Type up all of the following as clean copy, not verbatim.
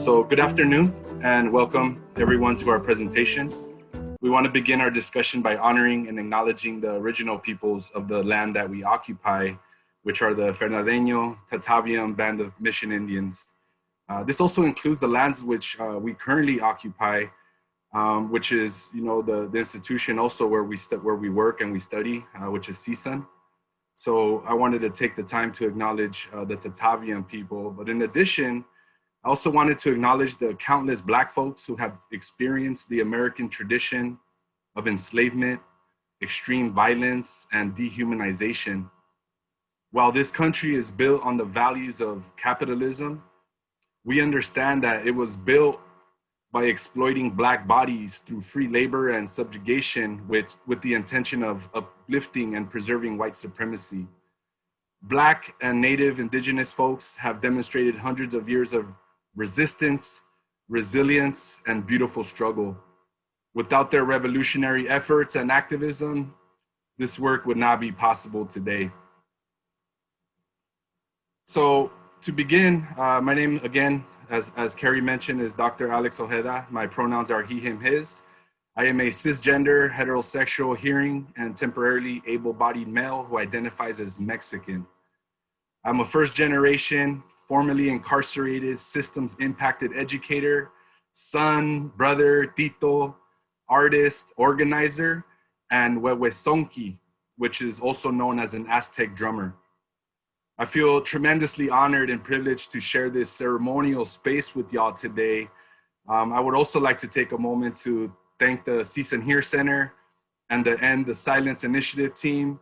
So good afternoon and welcome everyone to our presentation. We want to begin our discussion by honoring and acknowledging the original peoples of the land that we occupy, which are the Fernandeño Tataviam Band of Mission Indians. This also includes the lands which we currently occupy, which is, the institution also where we work and we study, which is CSUN. So I wanted to take the time to acknowledge the Tataviam people, but in addition, I also wanted to acknowledge the countless Black folks who have experienced the American tradition of enslavement, extreme violence, and dehumanization. While this country is built on the values of capitalism, we understand that it was built by exploiting Black bodies through free labor and subjugation with the intention of uplifting and preserving white supremacy. Black and Native Indigenous folks have demonstrated hundreds of years of resistance, resilience, and beautiful struggle. Without their revolutionary efforts and activism, this work would not be possible today. So to begin, my name again, as Carrie mentioned, is Dr. Alex Ojeda. My pronouns are he, him, his. I am a cisgender, heterosexual, hearing, and temporarily able-bodied male who identifies as Mexican. I'm a first-generation, formerly incarcerated, systems-impacted educator, son, brother, tito, artist, organizer, and huehuezonqui, which is also known as an Aztec drummer. I feel tremendously honored and privileged to share this ceremonial space with y'all today. I would also like to take a moment to thank the CSUN Here Center and the End the Silence Initiative team.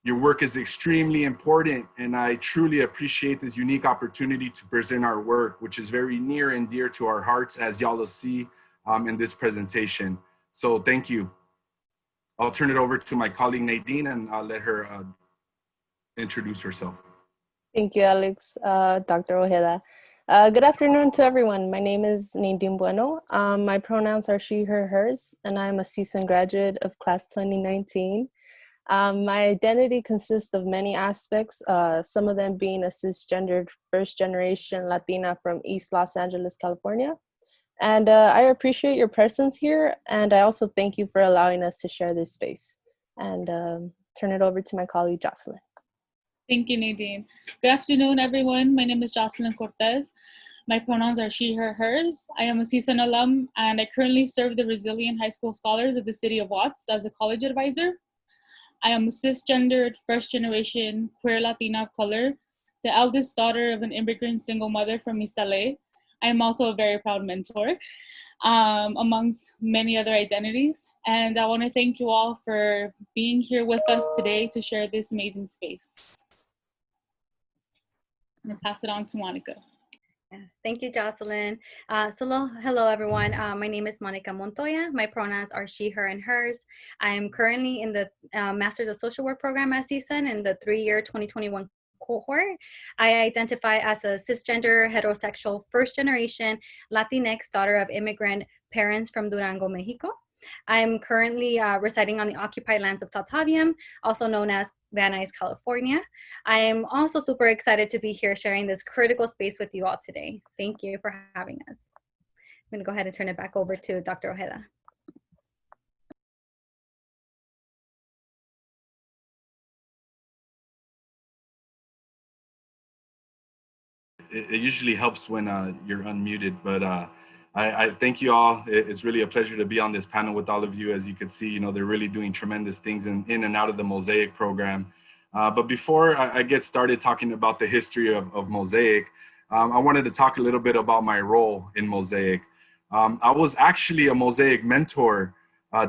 Your work is extremely important, and I truly appreciate this unique opportunity to present our work, which is very near and dear to our hearts, as y'all will see in this presentation. So thank you. I'll turn it over to my colleague Nadine, and I'll let her introduce herself. Thank you, Alex, Dr. Ojeda. Good afternoon to everyone. My name is Nadine Bueno. My pronouns are she, her, hers, and I'm a CSUN graduate of class 2019. My identity consists of many aspects, some of them being a cisgendered first-generation Latina from East Los Angeles, California. And I appreciate your presence here, and I also thank you for allowing us to share this space. And turn it over to my colleague, Jocelyn. Thank you, Nadine. Good afternoon, everyone. My name is Jocelyn Cortez. My pronouns are she, her, hers. I am a CSUN alum, and I currently serve the Resilient High School Scholars of the City of Watts as a college advisor. I am a cisgendered, first-generation, queer Latina of color, the eldest daughter of an immigrant single mother from East LA. I am also a very proud mentor, amongst many other identities. And I want to thank you all for being here with us today to share this amazing space. I'm going to pass it on to Monica. Yes, thank you, Jocelyn. Hello, everyone. My name is Monica Montoya. My pronouns are she, her, and hers. I am currently in the Master's of Social Work program at CSUN in the 3-year 2021 cohort. I identify as a cisgender, heterosexual, first-generation Latinx daughter of immigrant parents from Durango, Mexico. I'm currently residing on the occupied lands of Tataviam, also known as Van Nuys, California. I am also super excited to be here sharing this critical space with you all today. Thank you for having us. I'm going to go ahead and turn it back over to Dr. Ojeda. It usually helps when you're unmuted, but I thank you all. It's really a pleasure to be on this panel with all of you. As you can see, they're really doing tremendous things in and out of the MOSAIC program. But before I get started talking about the history of MOSAIC, I wanted to talk a little bit about my role in MOSAIC. I was actually a MOSAIC mentor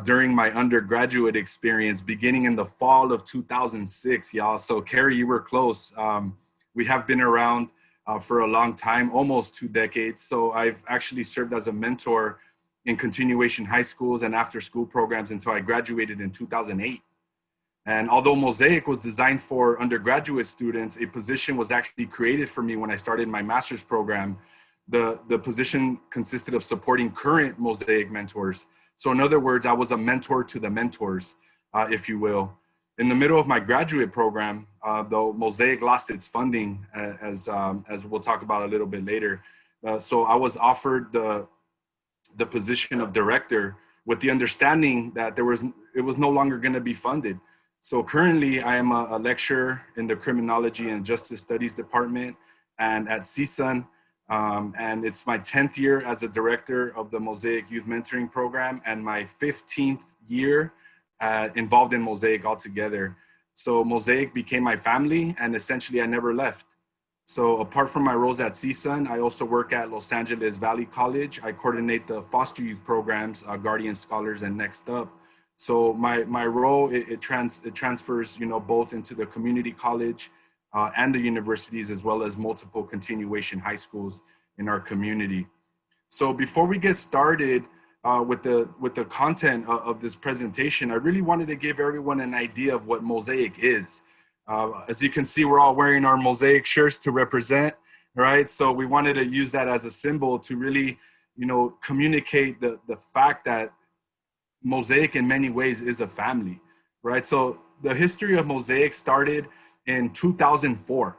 during my undergraduate experience, beginning in the fall of 2006, y'all. So Carrie, you were close. We have been around for a long time, almost 2 decades. So I've actually served as a mentor in continuation high schools and after school programs until I graduated in 2008. And although MOSAIC was designed for undergraduate students, a position was actually created for me when I started my master's program. The position consisted of supporting current MOSAIC mentors. So in other words, I was a mentor to the mentors, if you will. In the middle of my graduate program, though MOSAIC lost its funding, as we'll talk about a little bit later, So I was offered the position of director with the understanding that it was no longer going to be funded. So currently I am a lecturer in the Criminology and Justice Studies Department and at CSUN. And it's my 10th year as a director of the Mosaic Youth Mentoring Program and my 15th year involved in Mosaic altogether. So Mosaic became my family and essentially I never left. So apart from my roles at CSUN, I also work at Los Angeles Valley College. I coordinate the foster youth programs, Guardian Scholars and Next Up. So my role, it transfers, both into the community college and the universities, as well as multiple continuation high schools in our community. So before we get started with the content of this presentation, I really wanted to give everyone an idea of what Mosaic is. As you can see, we're all wearing our Mosaic shirts to represent, right? So we wanted to use that as a symbol to really, communicate the fact that Mosaic in many ways is a family, right? So the history of Mosaic started in 2004.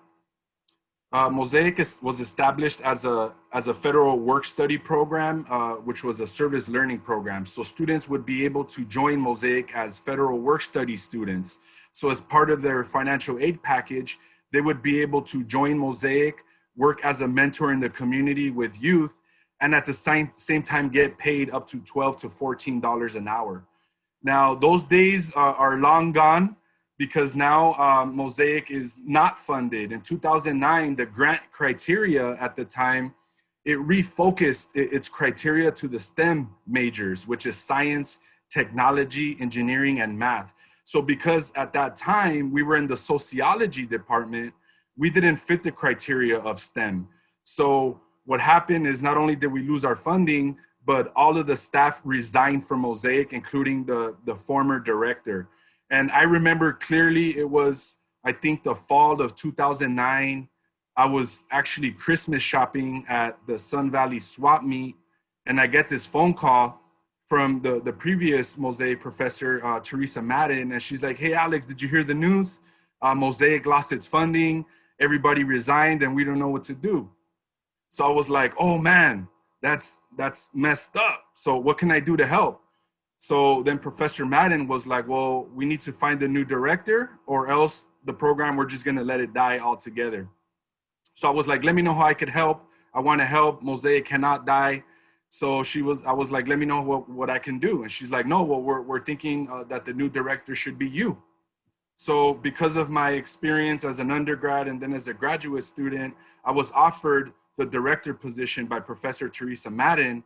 Mosaic was established as a federal work study program, which was a service learning program. So students would be able to join Mosaic as federal work study students. So as part of their financial aid package, they would be able to join Mosaic, work as a mentor in the community with youth, and at the same time get paid up to $12 to $14 an hour. Now, those days are long gone because now Mosaic is not funded. In 2009, the grant criteria at the time, it refocused its criteria to the STEM majors, which is science, technology, engineering, and math. So because at that time we were in the sociology department, we didn't fit the criteria of STEM. So what happened is not only did we lose our funding, but all of the staff resigned from Mosaic, including the former director. And I remember clearly it was, I think, the fall of 2009. I was actually Christmas shopping at the Sun Valley swap meet, and I get this phone call from the previous Mosaic professor, Teresa Madden, and she's like, "Hey, Alex, did you hear the news? Mosaic lost its funding, everybody resigned, and we don't know what to do." So I was like, "Oh man, that's messed up. So what can I do to help?" So then Professor Madden was like, "Well, we need to find a new director or else the program, we're just gonna let it die altogether." So I was like, "Let me know how I could help. I wanna help. Mosaic cannot die." So I was like, "Let me know what I can do." And she's like, "No, well, we're thinking that the new director should be you." So because of my experience as an undergrad and then as a graduate student, I was offered the director position by Professor Teresa Madden.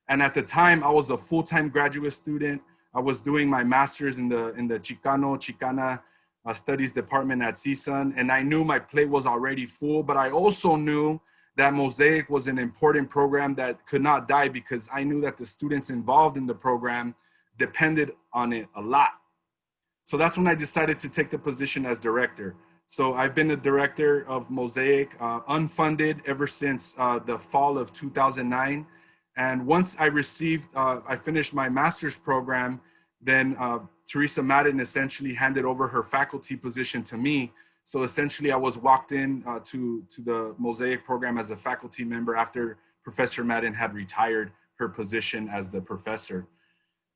And at the time, I was a full-time graduate student. I was doing my master's in the Chicana Studies Department at CSUN. And I knew my plate was already full, but I also knew that Mosaic was an important program that could not die because I knew that the students involved in the program depended on it a lot. So that's when I decided to take the position as director. So I've been a director of Mosaic, unfunded ever since the fall of 2009. And once I finished my master's program, then Teresa Madden essentially handed over her faculty position to me. So essentially I was walked in to the Mosaic program as a faculty member after Professor Madden had retired her position as the professor.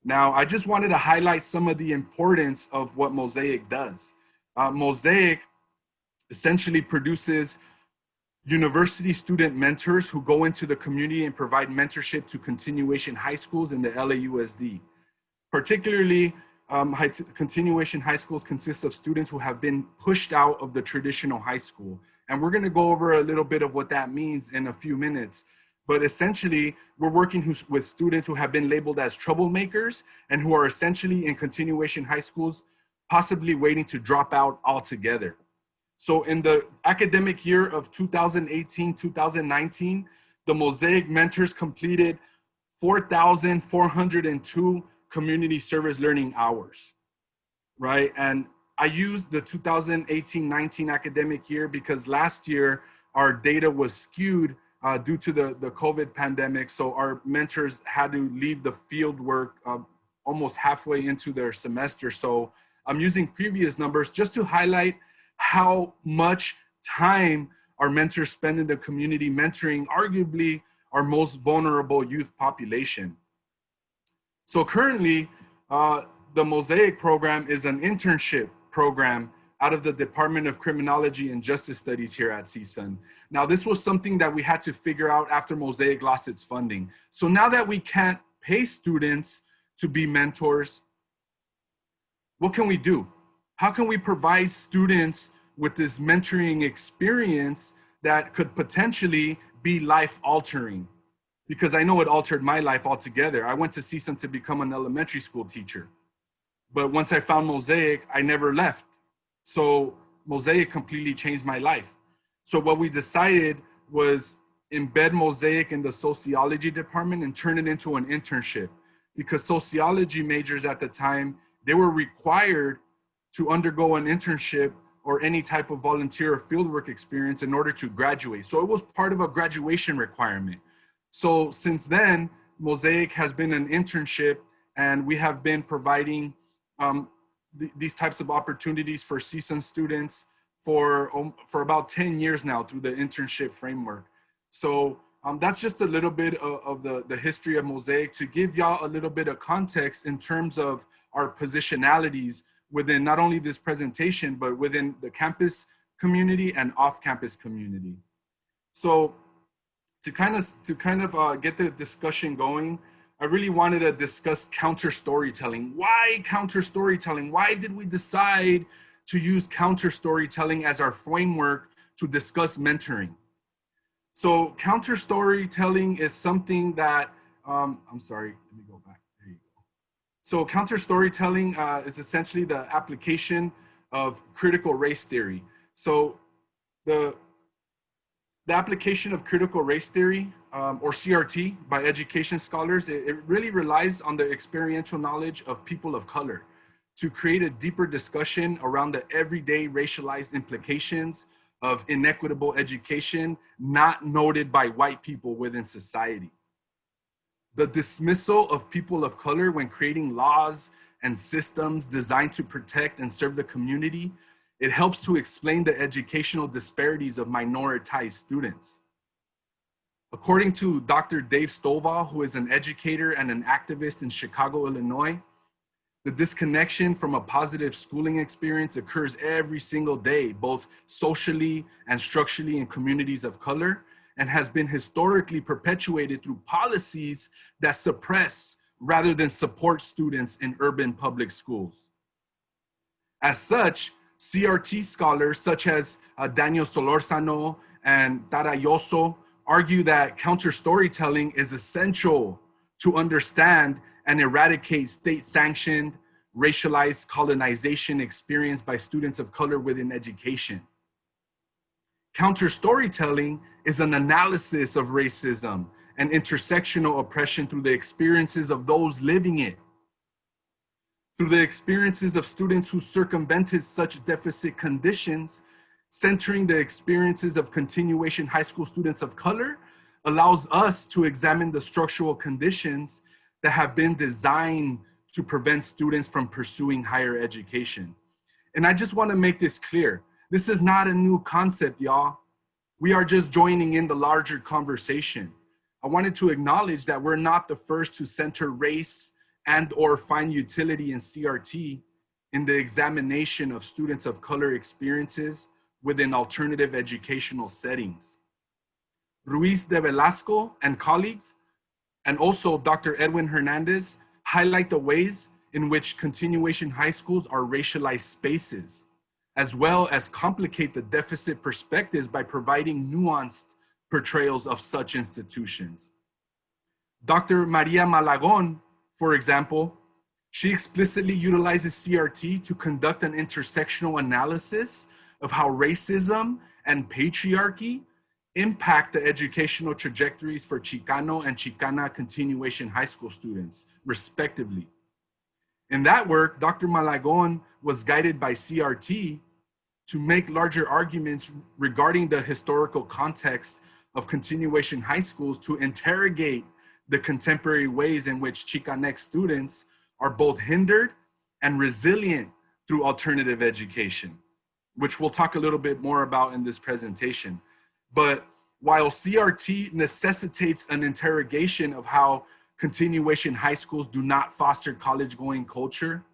Now, I just wanted to highlight some of the importance of what Mosaic does. Mosaic essentially produces university student mentors who go into the community and provide mentorship to continuation high schools in the LAUSD. Particularly, continuation high schools consist of students who have been pushed out of the traditional high school. And we're gonna go over a little bit of what that means in a few minutes. But essentially, we're working with students who have been labeled as troublemakers and who are essentially in continuation high schools, possibly waiting to drop out altogether. So in the academic year of 2018-2019, the Mosaic mentors completed 4,402 community service learning hours, right? And I used the 2018-19 academic year because last year our data was skewed due to the COVID pandemic. So our mentors had to leave the field work almost halfway into their semester. So I'm using previous numbers just to highlight how much time our mentors spend in the community mentoring arguably our most vulnerable youth population. So currently, the MOSAIC program is an internship program out of the Department of Criminology and Justice Studies here at CSUN. Now, this was something that we had to figure out after MOSAIC lost its funding. So now that we can't pay students to be mentors, what can we do? How can we provide students with this mentoring experience that could potentially be life-altering? Because I know it altered my life altogether. I went to CSUN to become an elementary school teacher. But once I found MOSAIC, I never left. So MOSAIC completely changed my life. So what we decided was embed MOSAIC in the sociology department and turn it into an internship, because sociology majors at the time, they were required to undergo an internship or any type of volunteer or fieldwork experience in order to graduate. So it was part of a graduation requirement. So since then, MOSAIC has been an internship, and we have been providing these types of opportunities for CSUN students for about 10 years now through the internship framework. So that's just a little bit of the history of MOSAIC to give y'all a little bit of context in terms of our positionalities within not only this presentation, but within the campus community and off-campus community. So to kind of get the discussion going, I really wanted to discuss counter-storytelling. Why counter-storytelling? Why did we decide to use counter-storytelling as our framework to discuss mentoring? So counter-storytelling is something that, I'm sorry, let me go back, there you go. So counter-storytelling is essentially the application of critical race theory. So the application of critical race theory, or CRT by education scholars, it really relies on the experiential knowledge of people of color to create a deeper discussion around the everyday racialized implications of inequitable education not noted by white people within society. The dismissal of people of color when creating laws and systems designed to protect and serve the community, it helps to explain the educational disparities of minoritized students. According to Dr. Dave Stovall, who is an educator and an activist in Chicago, Illinois, the disconnection from a positive schooling experience occurs every single day, both socially and structurally in communities of color, and has been historically perpetuated through policies that suppress rather than support students in urban public schools. As such, CRT scholars such as Daniel Solorzano and Tara Yoso argue that counter-storytelling is essential to understand and eradicate state-sanctioned, racialized colonization experienced by students of color within education. Counter-storytelling is an analysis of racism and intersectional oppression through the experiences of those living it, through the experiences of students who circumvented such deficit conditions. Centering the experiences of continuation high school students of color allows us to examine the structural conditions that have been designed to prevent students from pursuing higher education. And I just want to make this clear. This is not a new concept, y'all. We are just joining in the larger conversation. I wanted to acknowledge that we're not the first to center race and/or find utility in CRT in the examination of students of color experiences within alternative educational settings. Ruiz de Velasco and colleagues, and also Dr. Edwin Hernandez, highlight the ways in which continuation high schools are racialized spaces, as well as complicate the deficit perspectives by providing nuanced portrayals of such institutions. Dr. Maria Malagon, for example, she explicitly utilizes CRT to conduct an intersectional analysis of how racism and patriarchy impact the educational trajectories for Chicano and Chicana continuation high school students, respectively. In that work, Dr. Malagon was guided by CRT to make larger arguments regarding the historical context of continuation high schools to interrogate the contemporary ways in which Chicanx students are both hindered and resilient through alternative education, which we'll talk a little bit more about in this presentation. But while CRT necessitates an interrogation of how continuation high schools do not foster college-going culture,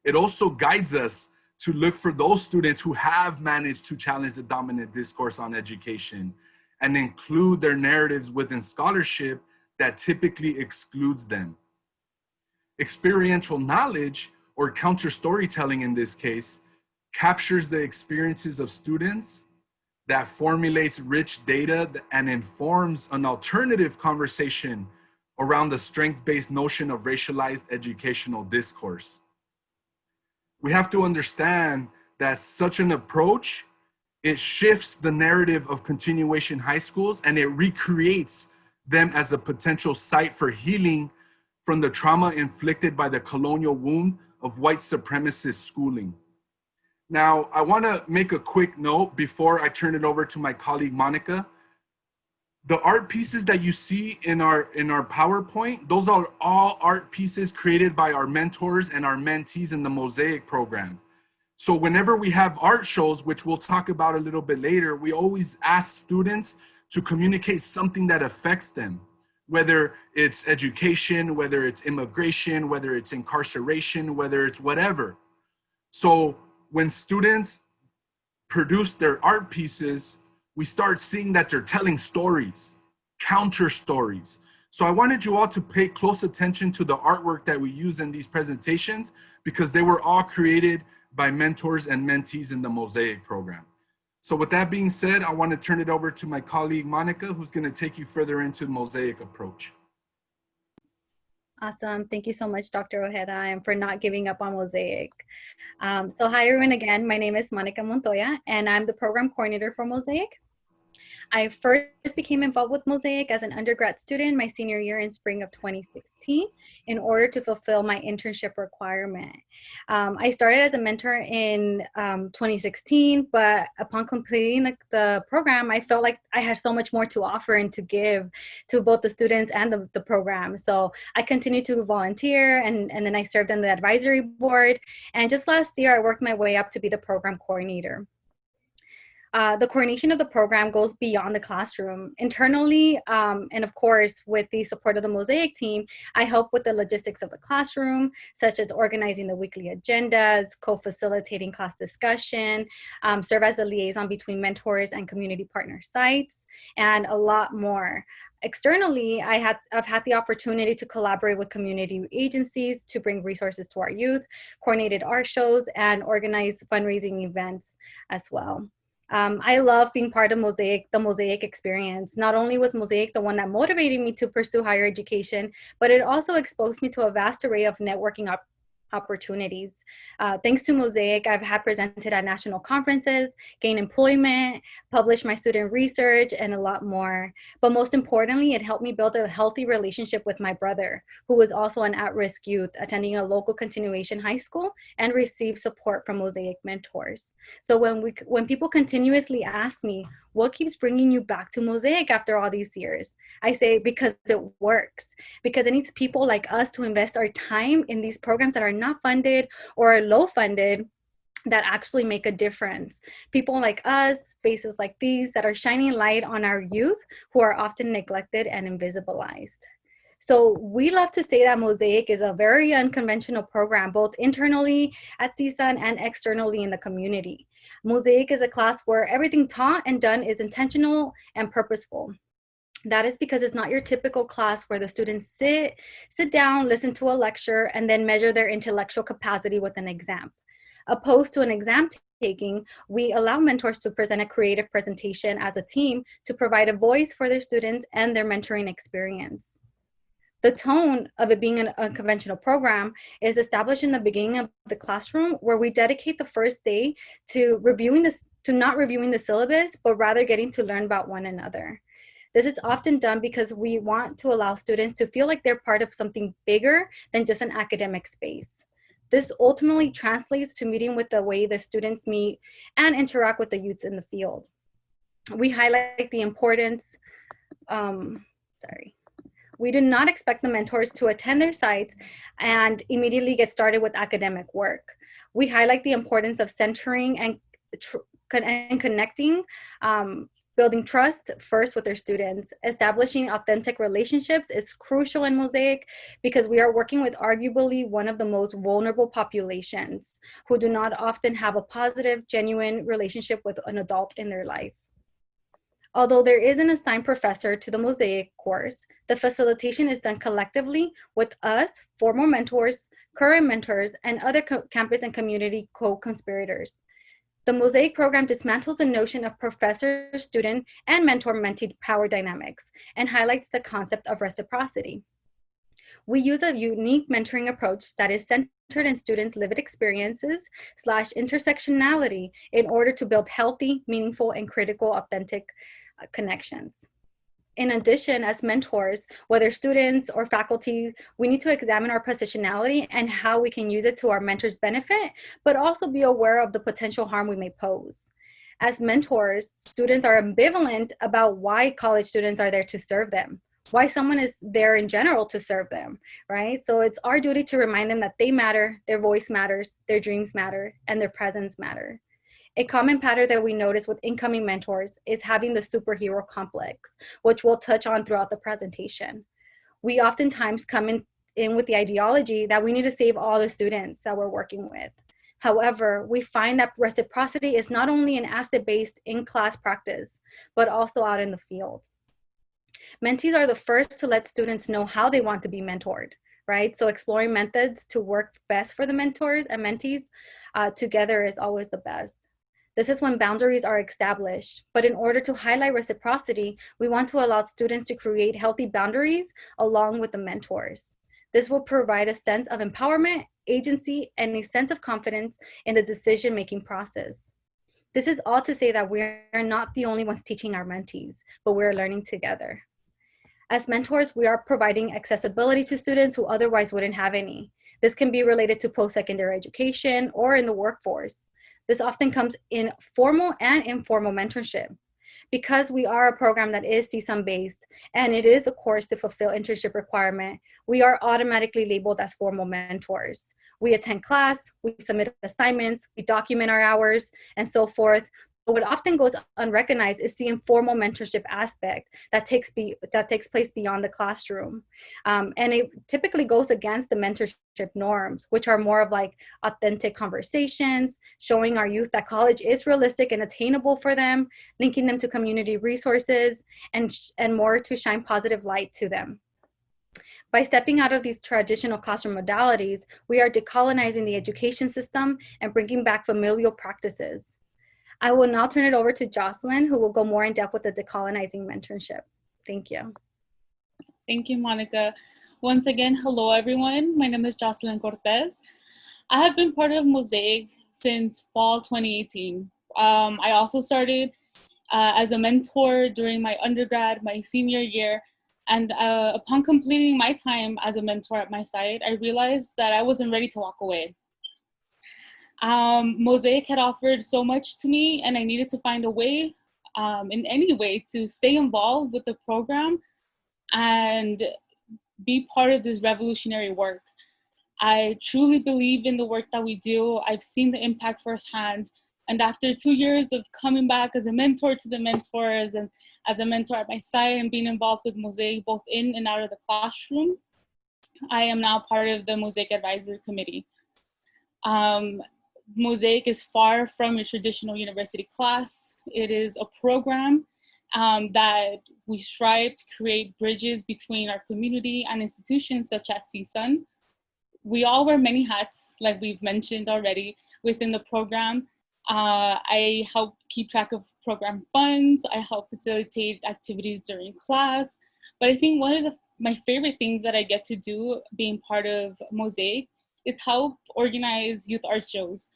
it also guides us to look for those students who have managed to challenge the dominant discourse on education and include their narratives within scholarship that typically excludes them. Experiential knowledge, or counter-storytelling in this case, captures the experiences of students, that formulates rich data and informs an alternative conversation around the strength-based notion of racialized educational discourse. We have to understand that such an approach, it shifts the narrative of continuation high schools and it recreates them as a potential site for healing from the trauma inflicted by the colonial wound of white supremacist schooling. Now, I want to make a quick note before I turn it over to my colleague, Monica. The art pieces that you see in our PowerPoint, those are all art pieces created by our mentors and our mentees in the MOSAIC program. So whenever we have art shows, which we'll talk about a little bit later, we always ask students to communicate something that affects them, whether it's education, whether it's immigration, whether it's incarceration, whether it's whatever. So when students produce their art pieces, we start seeing that they're telling stories, counter stories. So I wanted you all to pay close attention to the artwork that we use in these presentations because they were all created by mentors and mentees in the MOSAIC program. So with that being said, I want to turn it over to my colleague, Monica, who's going to take you further into the MOSAIC approach. Awesome. Thank you so much, Dr. Ojeda, and for not giving up on MOSAIC. So hi, everyone. Again, my name is Monica Montoya, and I'm the program coordinator for MOSAIC. I first became involved with MOSAIC as an undergrad student my senior year in spring of 2016 in order to fulfill my internship requirement. I started as a mentor in 2016, but upon completing the program, I felt like I had so much more to offer and to give to both the students and the program. So I continued to volunteer and then I served on the advisory board. And just last year, I worked my way up to be the program coordinator. The coordination of the program goes beyond the classroom. Internally, and of course, with the support of the MOSAIC team, I help with the logistics of the classroom, such as organizing the weekly agendas, co-facilitating class discussion, serve as the liaison between mentors and community partner sites, and a lot more. Externally, I've had the opportunity to collaborate with community agencies to bring resources to our youth, coordinated art shows, and organize fundraising events as well. I love being part of MOSAIC, the MOSAIC experience. Not only was MOSAIC the one that motivated me to pursue higher education, but it also exposed me to a vast array of networking opportunities. Thanks to MOSAIC, I've had presented at national conferences, gained employment, published my student research, and a lot more. But most importantly, it helped me build a healthy relationship with my brother, who was also an at-risk youth attending a local continuation high school and received support from MOSAIC mentors. So when people continuously ask me, what keeps bringing you back to MOSAIC after all these years? I say, because it works, because it needs people like us to invest our time in these programs that are not funded or are low funded that actually make a difference. People like us, faces like these that are shining light on our youth who are often neglected and invisibilized. So we love to say that MOSAIC is a very unconventional program, both internally at CSUN and externally in the community. MOSAIC is a class where everything taught and done is intentional and purposeful. That is because it's not your typical class where the students sit down, listen to a lecture, and then measure their intellectual capacity with an exam. Opposed to an exam taking, we allow mentors to present a creative presentation as a team to provide a voice for their students and their mentoring experience. The tone of it being an unconventional program is established in the beginning of the classroom, where we dedicate the first day to not reviewing the syllabus, but rather getting to learn about one another. This is often done because we want to allow students to feel like they're part of something bigger than just an academic space. This ultimately translates to meeting with the way the students meet and interact with the youths in the field. We highlight the importance, we do not expect the mentors to attend their sites and immediately get started with academic work. We highlight the importance of centering and connecting, Building trust first with their students. Establishing authentic relationships is crucial in Mosaic because we are working with arguably one of the most vulnerable populations who do not often have a positive, genuine relationship with an adult in their life. Although there is an assigned professor to the Mosaic course, the facilitation is done collectively with us, former mentors, current mentors, and other campus and community co-conspirators. The Mosaic program dismantles the notion of professor, student, and mentor-mentee power dynamics and highlights the concept of reciprocity. We use a unique mentoring approach that is centered in students' lived experiences / intersectionality in order to build healthy, meaningful, and critical, authentic connections. In addition, as mentors, whether students or faculty, we need to examine our positionality and how we can use it to our mentors' benefit, but also be aware of the potential harm we may pose. As mentors, students are ambivalent about why college students are there to serve them, why someone is there in general to serve them, right? So it's our duty to remind them that they matter, their voice matters, their dreams matter, and their presence matter. A common pattern that we notice with incoming mentors is having the superhero complex, which we'll touch on throughout the presentation. We oftentimes come in with the ideology that we need to save all the students that we're working with. However, we find that reciprocity is not only an asset-based in-class practice, but also out in the field. Mentees are the first to let students know how they want to be mentored, right? So exploring methods to work best for the mentors and mentees together is always the best. This is when boundaries are established, but in order to highlight reciprocity, we want to allow students to create healthy boundaries along with the mentors. This will provide a sense of empowerment, agency, and a sense of confidence in the decision-making process. This is all to say that we're not the only ones teaching our mentees, but we're learning together. As mentors, we are providing accessibility to students who otherwise wouldn't have any. This can be related to post-secondary education or in the workforce. This often comes in formal and informal mentorship. Because we are a program that is CSUN based and it is a course to fulfill internship requirement, we are automatically labeled as formal mentors. We attend class, we submit assignments, we document our hours, and so forth. But what often goes unrecognized is the informal mentorship aspect that takes place beyond the classroom. And it typically goes against the mentorship norms, which are more of like authentic conversations, showing our youth that college is realistic and attainable for them, linking them to community resources, and more to shine positive light to them. By stepping out of these traditional classroom modalities, we are decolonizing the education system and bringing back familial practices. I will now turn it over to Jocelyn, who will go more in depth with the decolonizing mentorship. Thank you. Thank you, Monica. Once again, hello, everyone. My name is Jocelyn Cortez. I have been part of Mosaic since fall 2018. I also started as a mentor during my undergrad, my senior year. And upon completing my time as a mentor at my site, I realized that I wasn't ready to walk away. Mosaic had offered so much to me, and I needed to find a way, in any way, to stay involved with the program and be part of this revolutionary work. I truly believe in the work that we do. I've seen the impact firsthand. And after 2 years of coming back as a mentor to the mentors and as a mentor at my site and being involved with Mosaic both in and out of the classroom, I am now part of the Mosaic Advisory Committee. Mosaic is far from your traditional university class. It is a program that we strive to create bridges between our community and institutions such as CSUN. We all wear many hats, like we've mentioned already, within the program. I help keep track of program funds. I help facilitate activities during class. But I think one of my favorite things that I get to do being part of Mosaic is help organize youth art shows.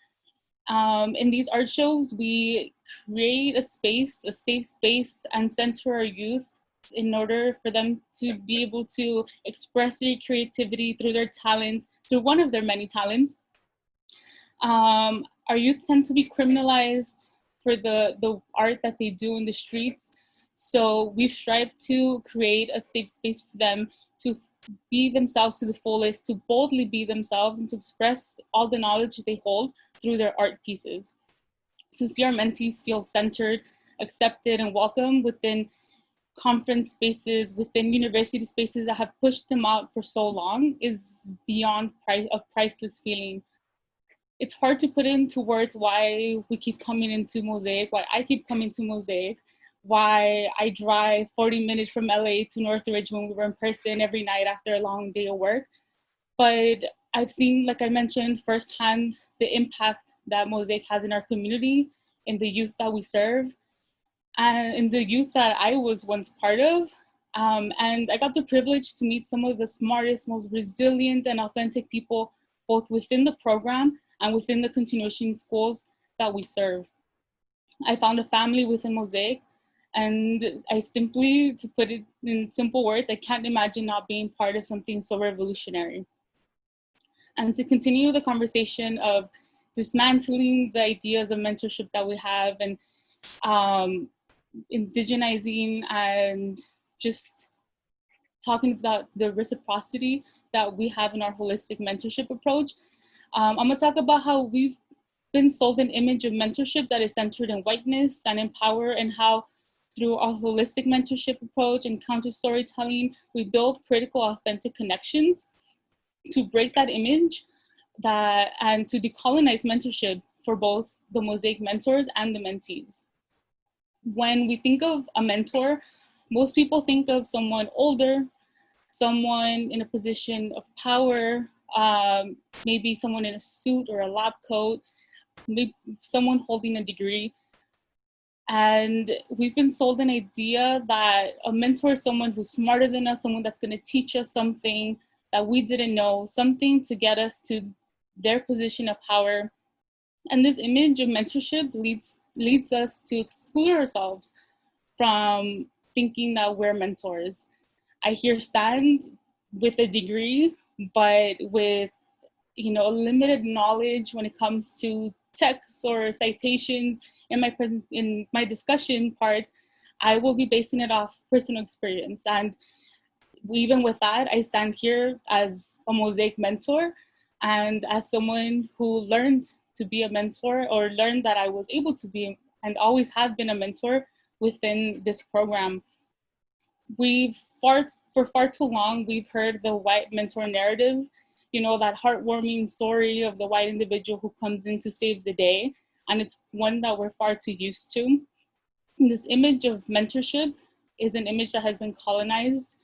In these art shows, we create a space, a safe space, and center our youth in order for them to be able to express their creativity through their talents, through one of their many talents. Our youth tend to be criminalized for the art that they do in the streets. So we've strived to create a safe space for them to be themselves to the fullest, to boldly be themselves and to express all the knowledge they hold through their art pieces. To see our mentees feel centered accepted and welcome within conference spaces, within university spaces that have pushed them out for so long is beyond a priceless feeling. It's hard to put into words why we keep coming into Mosaic, why I keep coming to Mosaic, why I drive 40 minutes from LA to Northridge when we were in person every night after a long day of work. But I've seen, like I mentioned, firsthand the impact that Mosaic has in our community, in the youth that we serve, and in the youth that I was once part of. And I got the privilege to meet some of the smartest, most resilient and authentic people, both within the program and within the continuation schools that we serve. I found a family within Mosaic, and I simply, to put it in simple words, I can't imagine not being part of something so revolutionary. And to continue the conversation of dismantling the ideas of mentorship that we have, and indigenizing, and just talking about the reciprocity that we have in our holistic mentorship approach, I'm gonna talk about how we've been sold an image of mentorship that is centered in whiteness and in power, and how through our holistic mentorship approach and counter-storytelling, we build critical, authentic connections to break that image and to decolonize mentorship for both the Mosaic mentors and the mentees. When we think of a mentor, most people think of someone older, someone in a position of power, maybe someone in a suit or a lab coat, maybe someone holding a degree. And we've been sold an idea that a mentor is someone who's smarter than us, someone that's going to teach us something that we didn't know, something to get us to their position of power. And this image of mentorship leads us to exclude ourselves from thinking that we're mentors. I here stand with a degree, but with limited knowledge when it comes to texts or citations. In my discussion parts, I will be basing it off personal experience. And even with that, I stand here as a Mosaic mentor and as someone who learned to be a mentor, or learned that I was able to be and always have been a mentor within this program. For far too long, we've heard the white mentor narrative, that heartwarming story of the white individual who comes in to save the day. And it's one that we're far too used to. And this image of mentorship is an image that has been colonized.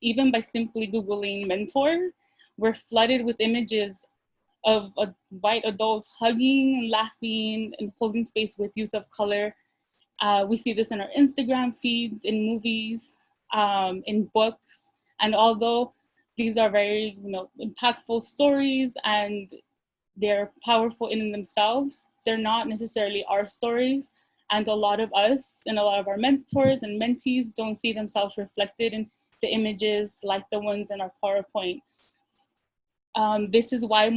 Even by simply Googling mentor, we're flooded with images of white adults hugging, laughing, and holding space with youth of color. We see this in our Instagram feeds, in movies, in books. And although these are very impactful stories and they're powerful in themselves, they're not necessarily our stories. And a lot of us and a lot of our mentors and mentees don't see themselves reflected in the images like the ones in our PowerPoint. This is why in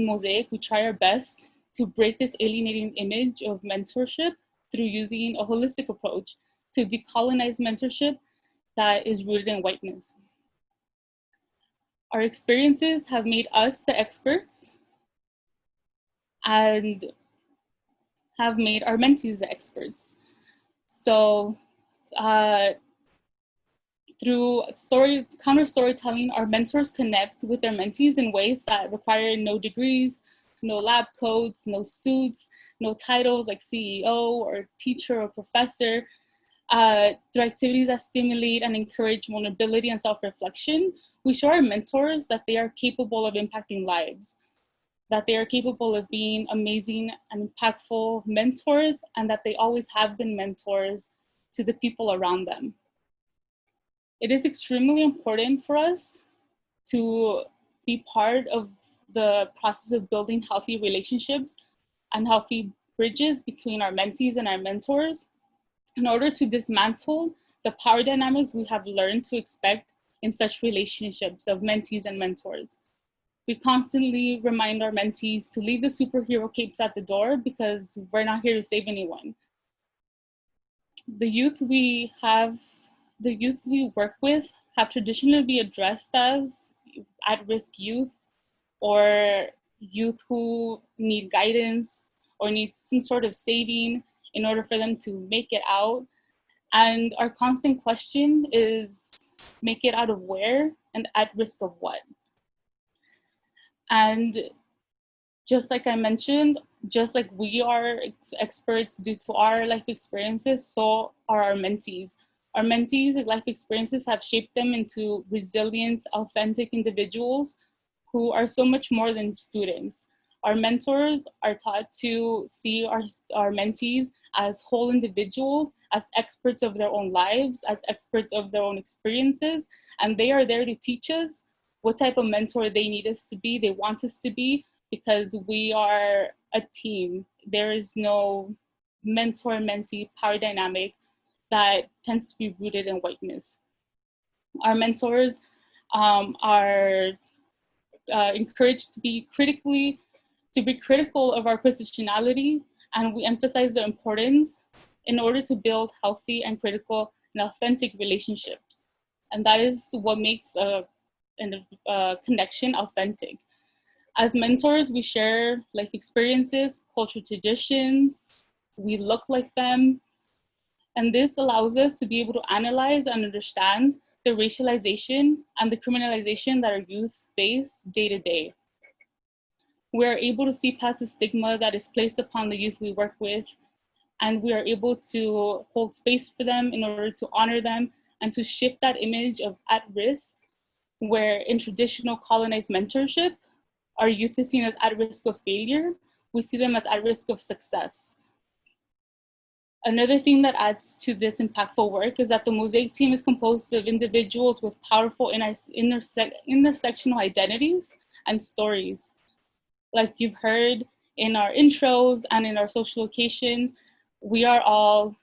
Mosaic, we try our best to break this alienating image of mentorship through using a holistic approach to decolonize mentorship that is rooted in whiteness. Our experiences have made us the experts and have made our mentees the experts. So through counter-storytelling, our mentors connect with their mentees in ways that require no degrees, no lab coats, no suits, no titles like CEO or teacher or professor. Through activities that stimulate and encourage vulnerability and self-reflection, we show our mentors that they are capable of impacting lives, that they are capable of being amazing and impactful mentors, and that they always have been mentors to the people around them. It is extremely important for us to be part of the process of building healthy relationships and healthy bridges between our mentees and our mentors in order to dismantle the power dynamics we have learned to expect in such relationships of mentees and mentors. We constantly remind our mentees to leave the superhero capes at the door because we're not here to save anyone. The youth we work with have traditionally been addressed as at-risk youth, or youth who need guidance or need some sort of saving in order for them to make it out. And our constant question is, make it out of where and at risk of what? And just like I mentioned, just like we are experts due to our life experiences, so are our mentees. Our mentees' life experiences have shaped them into resilient, authentic individuals who are so much more than students. Our mentors are taught to see our mentees as whole individuals, as experts of their own lives, as experts of their own experiences, and they are there to teach us what type of mentor they need us to be, they want us to be, because we are a team. There is no mentor-mentee power dynamic that tends to be rooted in whiteness. Our mentors are encouraged to be critical of our positionality, and we emphasize the importance in order to build healthy and critical and authentic relationships. And that is what makes a connection authentic. As mentors, we share life experiences, cultural traditions, we look like them, and this allows us to be able to analyze and understand the racialization and the criminalization that our youth face day to day. We are able to see past the stigma that is placed upon the youth we work with, and we are able to hold space for them in order to honor them and to shift that image of at risk, where in traditional colonized mentorship, our youth is seen as at risk of failure. We see them as at risk of success. Another thing that adds to this impactful work is that the Mosaic team is composed of individuals with powerful intersectional identities and stories. Like you've heard in our intros and in our social occasions, we are all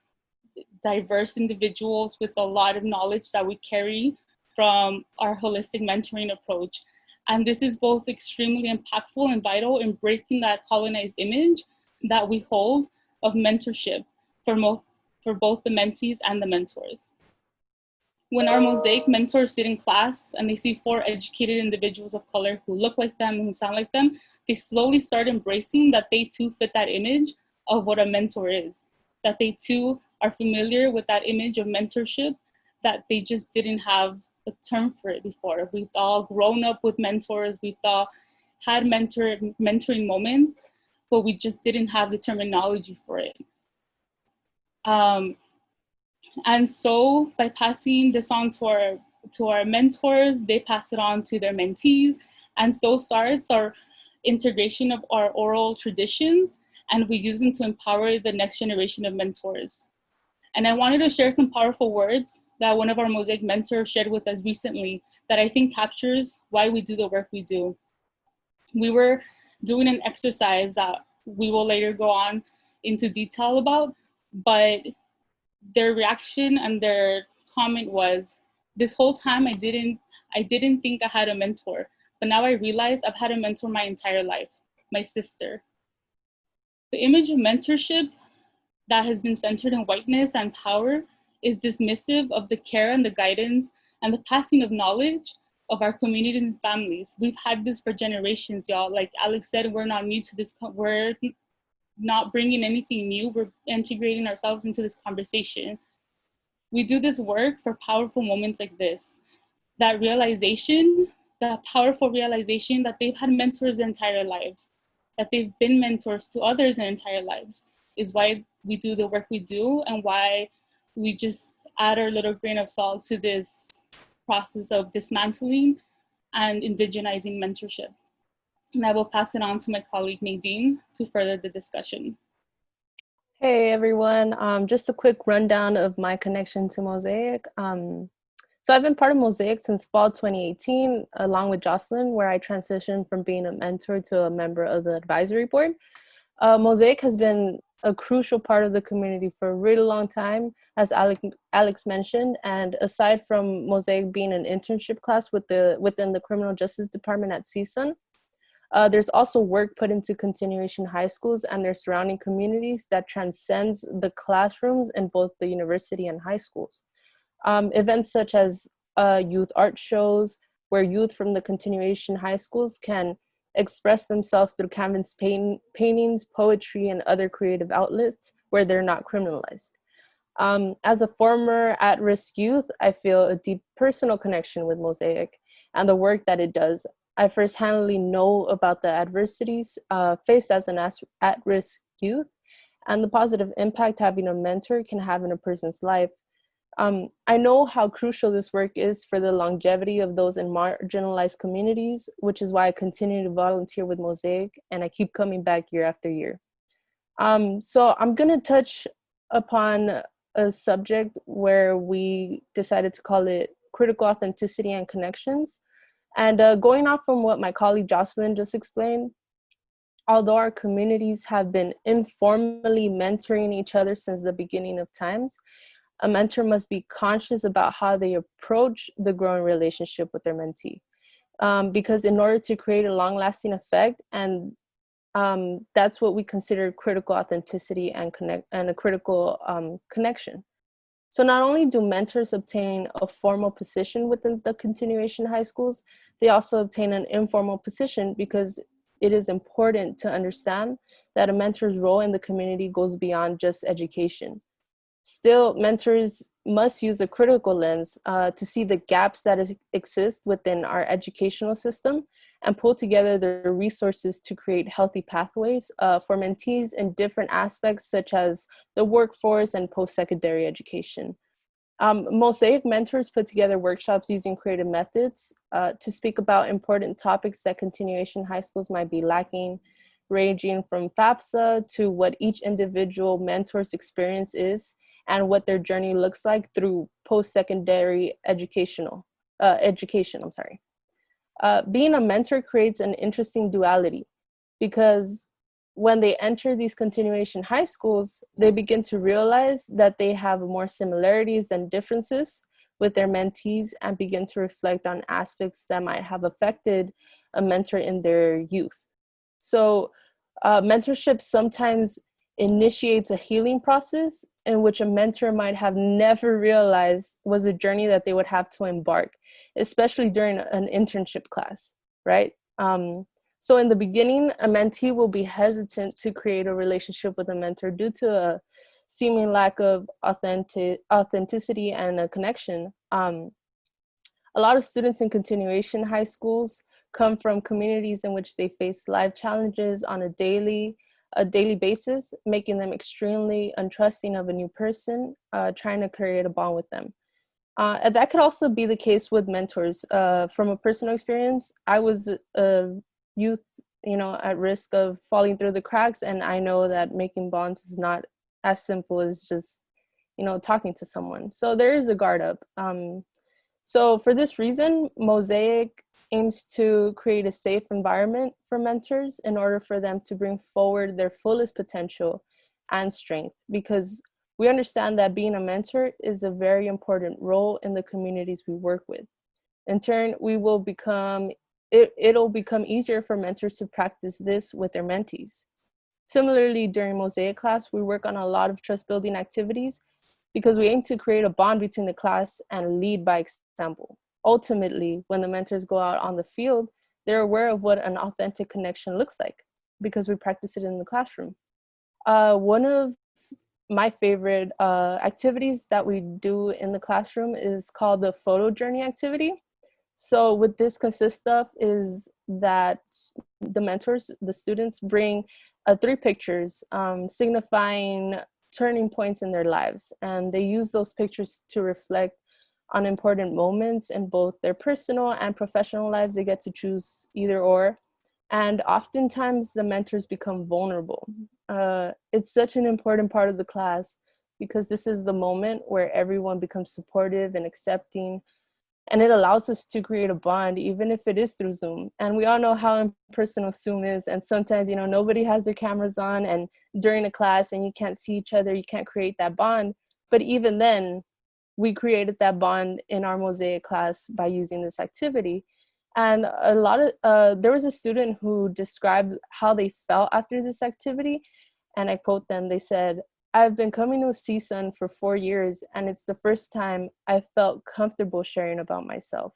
diverse individuals with a lot of knowledge that we carry from our holistic mentoring approach. And this is both extremely impactful and vital in breaking that colonized image that we hold of mentorship for both the mentees and the mentors. When our Mosaic mentors sit in class and they see 4 educated individuals of color who look like them and who sound like them, they slowly start embracing that they too fit that image of what a mentor is, that they too are familiar with that image of mentorship, that they just didn't have a term for it before. We've all grown up with mentors, we've all had mentoring moments, but we just didn't have the terminology for it. And so by passing this on to our mentors, they pass it on to their mentees, and so starts our integration of our oral traditions, and we use them to empower the next generation of mentors. And I wanted to share some powerful words that one of our Mosaic mentors shared with us recently that I think captures why we do the work we do. We were doing an exercise that we will later go on into detail about, but their reaction and their comment was, this whole time I didn't think I had a mentor, but now I realize I've had a mentor my entire life, my sister. The image of mentorship that has been centered in whiteness and power is dismissive of the care and the guidance and the passing of knowledge of our communities and families. We've had this for generations, y'all. Like Alex said, we're not new to this. We're not bringing anything new. We're integrating ourselves into this conversation. We do this work for powerful moments like this. That realization, that powerful realization that they've had mentors their entire lives, that they've been mentors to others their entire lives, is why we do the work we do and why we just add our little grain of salt to this process of dismantling and indigenizing mentorship. And I will pass it on to my colleague Nadine to further the discussion. Hey everyone, just a quick rundown of my connection to Mosaic. So I've been part of Mosaic since fall 2018, along with Jocelyn, where I transitioned from being a mentor to a member of the advisory board. Mosaic has been a crucial part of the community for a really long time, as Alex mentioned, and aside from Mosaic being an internship class within the Criminal Justice Department at CSUN, there's also work put into continuation high schools and their surrounding communities that transcends the classrooms in both the university and high schools. Events such as youth art shows, where youth from the continuation high schools can express themselves through canvas paintings, poetry, and other creative outlets where they're not criminalized. As a former at-risk youth, I feel a deep personal connection with Mosaic and the work that it does. I first-handedly know about the adversities faced as an at-risk youth and the positive impact having a mentor can have in a person's life. I know how crucial this work is for the longevity of those in marginalized communities, which is why I continue to volunteer with Mosaic and I keep coming back year after year. So I'm gonna touch upon a subject where we decided to call it critical authenticity and connections. And going off from what my colleague Jocelyn just explained, although our communities have been informally mentoring each other since the beginning of times, a mentor must be conscious about how they approach the growing relationship with their mentee. Because in order to create a long-lasting effect, and that's what we consider critical authenticity and a critical connection. So not only do mentors obtain a formal position within the continuation high schools, they also obtain an informal position because it is important to understand that a mentor's role in the community goes beyond just education. Still, mentors must use a critical lens to see the gaps that exist within our educational system and pull together the resources to create healthy pathways for mentees in different aspects such as the workforce and post-secondary education. Mosaic mentors put together workshops using creative methods to speak about important topics that continuation high schools might be lacking, ranging from FAFSA to what each individual mentor's experience is and what their journey looks like through post-secondary education. Being a mentor creates an interesting duality because when they enter these continuation high schools, they begin to realize that they have more similarities than differences with their mentees and begin to reflect on aspects that might have affected a mentor in their youth. So mentorship sometimes initiates a healing process in which a mentor might have never realized was a journey that they would have to embark, especially during an internship class, right? So in the beginning, a mentee will be hesitant to create a relationship with a mentor due to a seeming lack of authenticity and a connection. A lot of students in continuation high schools come from communities in which they face life challenges on a daily basis, making them extremely untrusting of a new person, trying to create a bond with them. And that could also be the case with mentors. From a personal experience, I was a youth, at risk of falling through the cracks, and I know that making bonds is not as simple as just, talking to someone. So there is a guard up. So for this reason, Mosaic aims to create a safe environment for mentors in order for them to bring forward their fullest potential and strength, because we understand that being a mentor is a very important role in the communities we work with. In turn, it'll become easier for mentors to practice this with their mentees. Similarly, during Mosaic class, we work on a lot of trust building activities because we aim to create a bond between the class and lead by example. Ultimately, when the mentors go out on the field, they're aware of what an authentic connection looks like because we practice it in the classroom. One of my favorite activities that we do in the classroom is called the photo journey activity. So what this consists of is that the students bring 3 pictures signifying turning points in their lives. And they use those pictures to reflect on important moments in both their personal and professional lives. They get to choose either or. And oftentimes the mentors become vulnerable. It's such an important part of the class because this is the moment where everyone becomes supportive and accepting, and it allows us to create a bond, even if it is through Zoom. And we all know how impersonal Zoom is. And sometimes, nobody has their cameras on and during a class and you can't see each other, you can't create that bond. But even then, we created that bond in our Mosaic class by using this activity. And there was a student who described how they felt after this activity. And I quote them, they said, "I've been coming to CSUN for 4 years, and it's the first time I felt comfortable sharing about myself."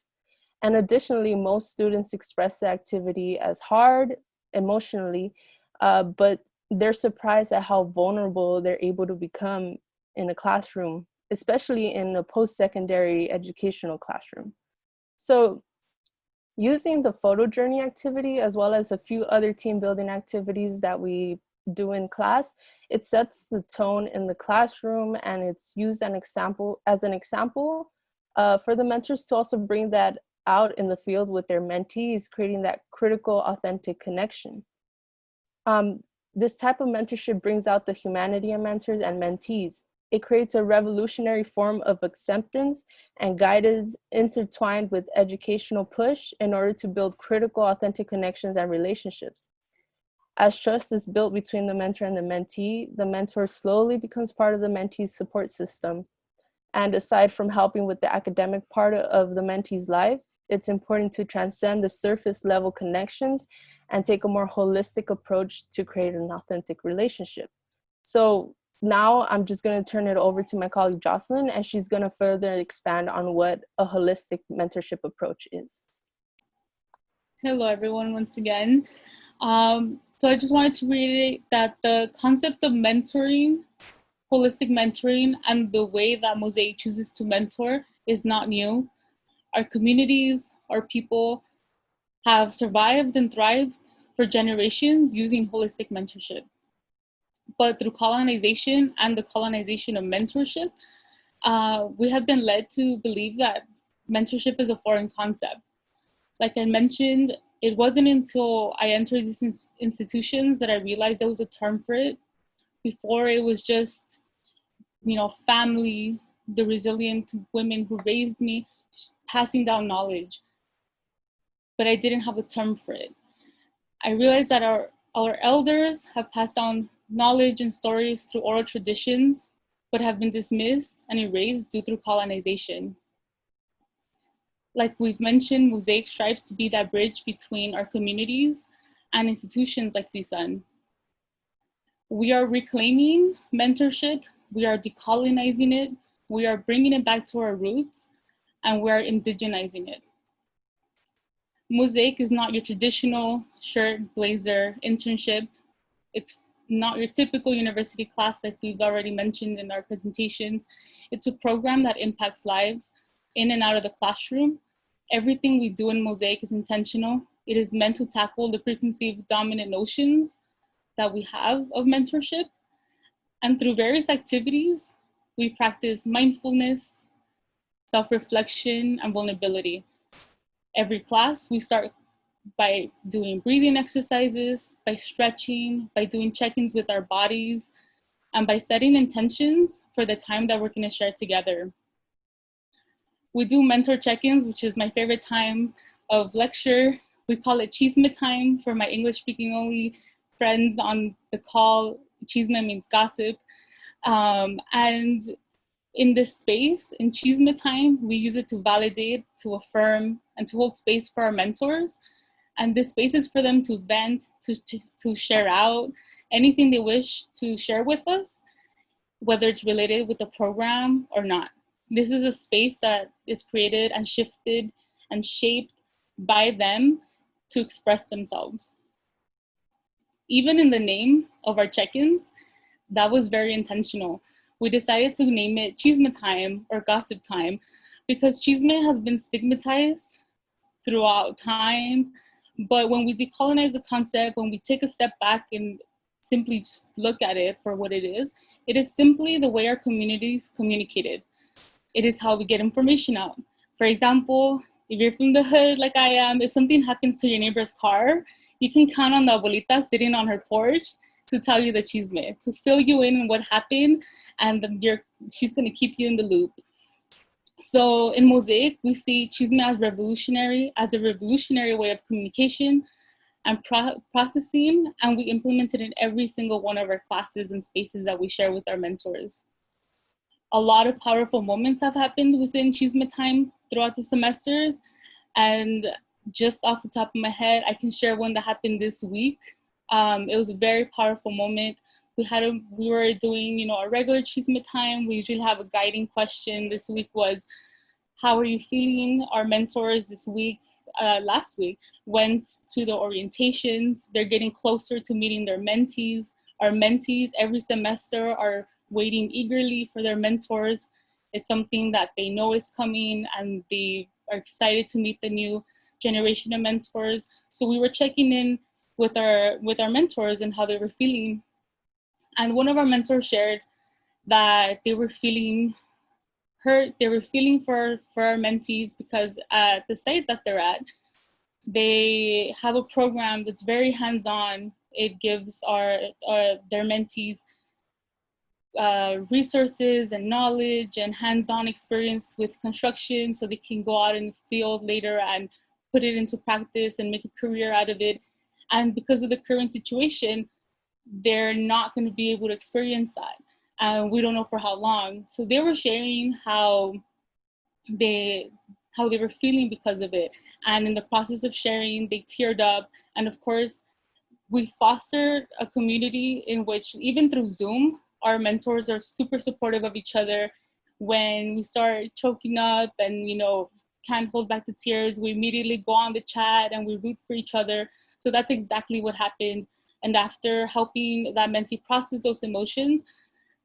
And additionally, most students express the activity as hard emotionally, but they're surprised at how vulnerable they're able to become in a classroom, especially in a post-secondary educational classroom. So using the photo journey activity, as well as a few other team building activities that we do in class, it sets the tone in the classroom, and it's used as an example for the mentors to also bring that out in the field with their mentees, creating that critical, authentic connection. This type of mentorship brings out the humanity in mentors and mentees. It creates a revolutionary form of acceptance and guidance intertwined with educational push in order to build critical, authentic connections and relationships. As trust is built between the mentor and the mentee, the mentor slowly becomes part of the mentee's support system. And aside from helping with the academic part of the mentee's life, it's important to transcend the surface level connections and take a more holistic approach to create an authentic relationship. So now I'm just going to turn it over to my colleague Jocelyn, and she's going to further expand on what a holistic mentorship approach is. Hello, everyone, once again. So I just wanted to reiterate that the concept of mentoring, holistic mentoring, and the way that Mosaic chooses to mentor is not new. Our communities, our people have survived and thrived for generations using holistic mentorship. But through colonization and the colonization of mentorship, we have been led to believe that mentorship is a foreign concept. Like I mentioned, it wasn't until I entered these institutions that I realized there was a term for it. Before, it was just, family, the resilient women who raised me, passing down knowledge. But I didn't have a term for it. I realized that our elders have passed down knowledge and stories through oral traditions, but have been dismissed and erased due to colonization. Like we've mentioned, Mosaic strives to be that bridge between our communities and institutions like CSUN. We are reclaiming mentorship, we are decolonizing it, we are bringing it back to our roots, and we are indigenizing it. Mosaic is not your traditional shirt, blazer, internship. It's not your typical university class like we've already mentioned in our presentations. It's a program that impacts lives in and out of the classroom. Everything we do in Mosaic is intentional. It is meant to tackle the preconceived dominant notions that we have of mentorship. And through various activities, we practice mindfulness, self-reflection, and vulnerability. Every class, we start by doing breathing exercises, by stretching, by doing check-ins with our bodies, and by setting intentions for the time that we're going to share together. We do mentor check-ins, which is my favorite time of lecture. We call it chisme time for my English-speaking only friends on the call. Chisme means gossip. And in this space, in chisme time, we use it to validate, to affirm, and to hold space for our mentors. And this space is for them to vent, to share out anything they wish to share with us, whether it's related with the program or not. This is a space that is created and shifted and shaped by them to express themselves. Even in the name of our check-ins, that was very intentional. We decided to name it Chisme Time or Gossip Time because chisme has been stigmatized throughout time. But when we decolonize the concept, when we take a step back and simply just look at it for what it is simply the way our communities communicated. It is how we get information out. For example, if you're from the hood like I am, if something happens to your neighbor's car, you can count on the abuelita sitting on her porch to tell you the chisme, to fill you in what happened, and she's gonna keep you in the loop. So in Mosaic, we see chisme as a revolutionary way of communication and processing, and we implement it in every single one of our classes and spaces that we share with our mentors. A lot of powerful moments have happened within chisme time throughout the semesters, and just off the top of my head, I can share one that happened this week. It was a very powerful moment. We were doing, a regular chisme time. We usually have a guiding question. This week was, how are you feeling? Our mentors this week, last week, went to the orientations. They're getting closer to meeting their mentees. Our mentees every semester are waiting eagerly for their mentors. It's something that they know is coming, and they are excited to meet the new generation of mentors. So we were checking in with our mentors and how they were feeling. And one of our mentors shared that they were feeling hurt. They were feeling for our mentees because at the site that they're at, they have a program that's very hands-on. It gives their mentees resources and knowledge and hands-on experience with construction, so they can go out in the field later and put it into practice and make a career out of it. And because of the current situation, they're not going to be able to experience that. And we don't know for how long. So they were sharing how they were feeling because of it. And in the process of sharing, they teared up. And of course, we fostered a community in which, even through Zoom, our mentors are super supportive of each other. When we start choking up and, can't hold back the tears, we immediately go on the chat and we root for each other. So that's exactly what happened. And after helping that mentee process those emotions,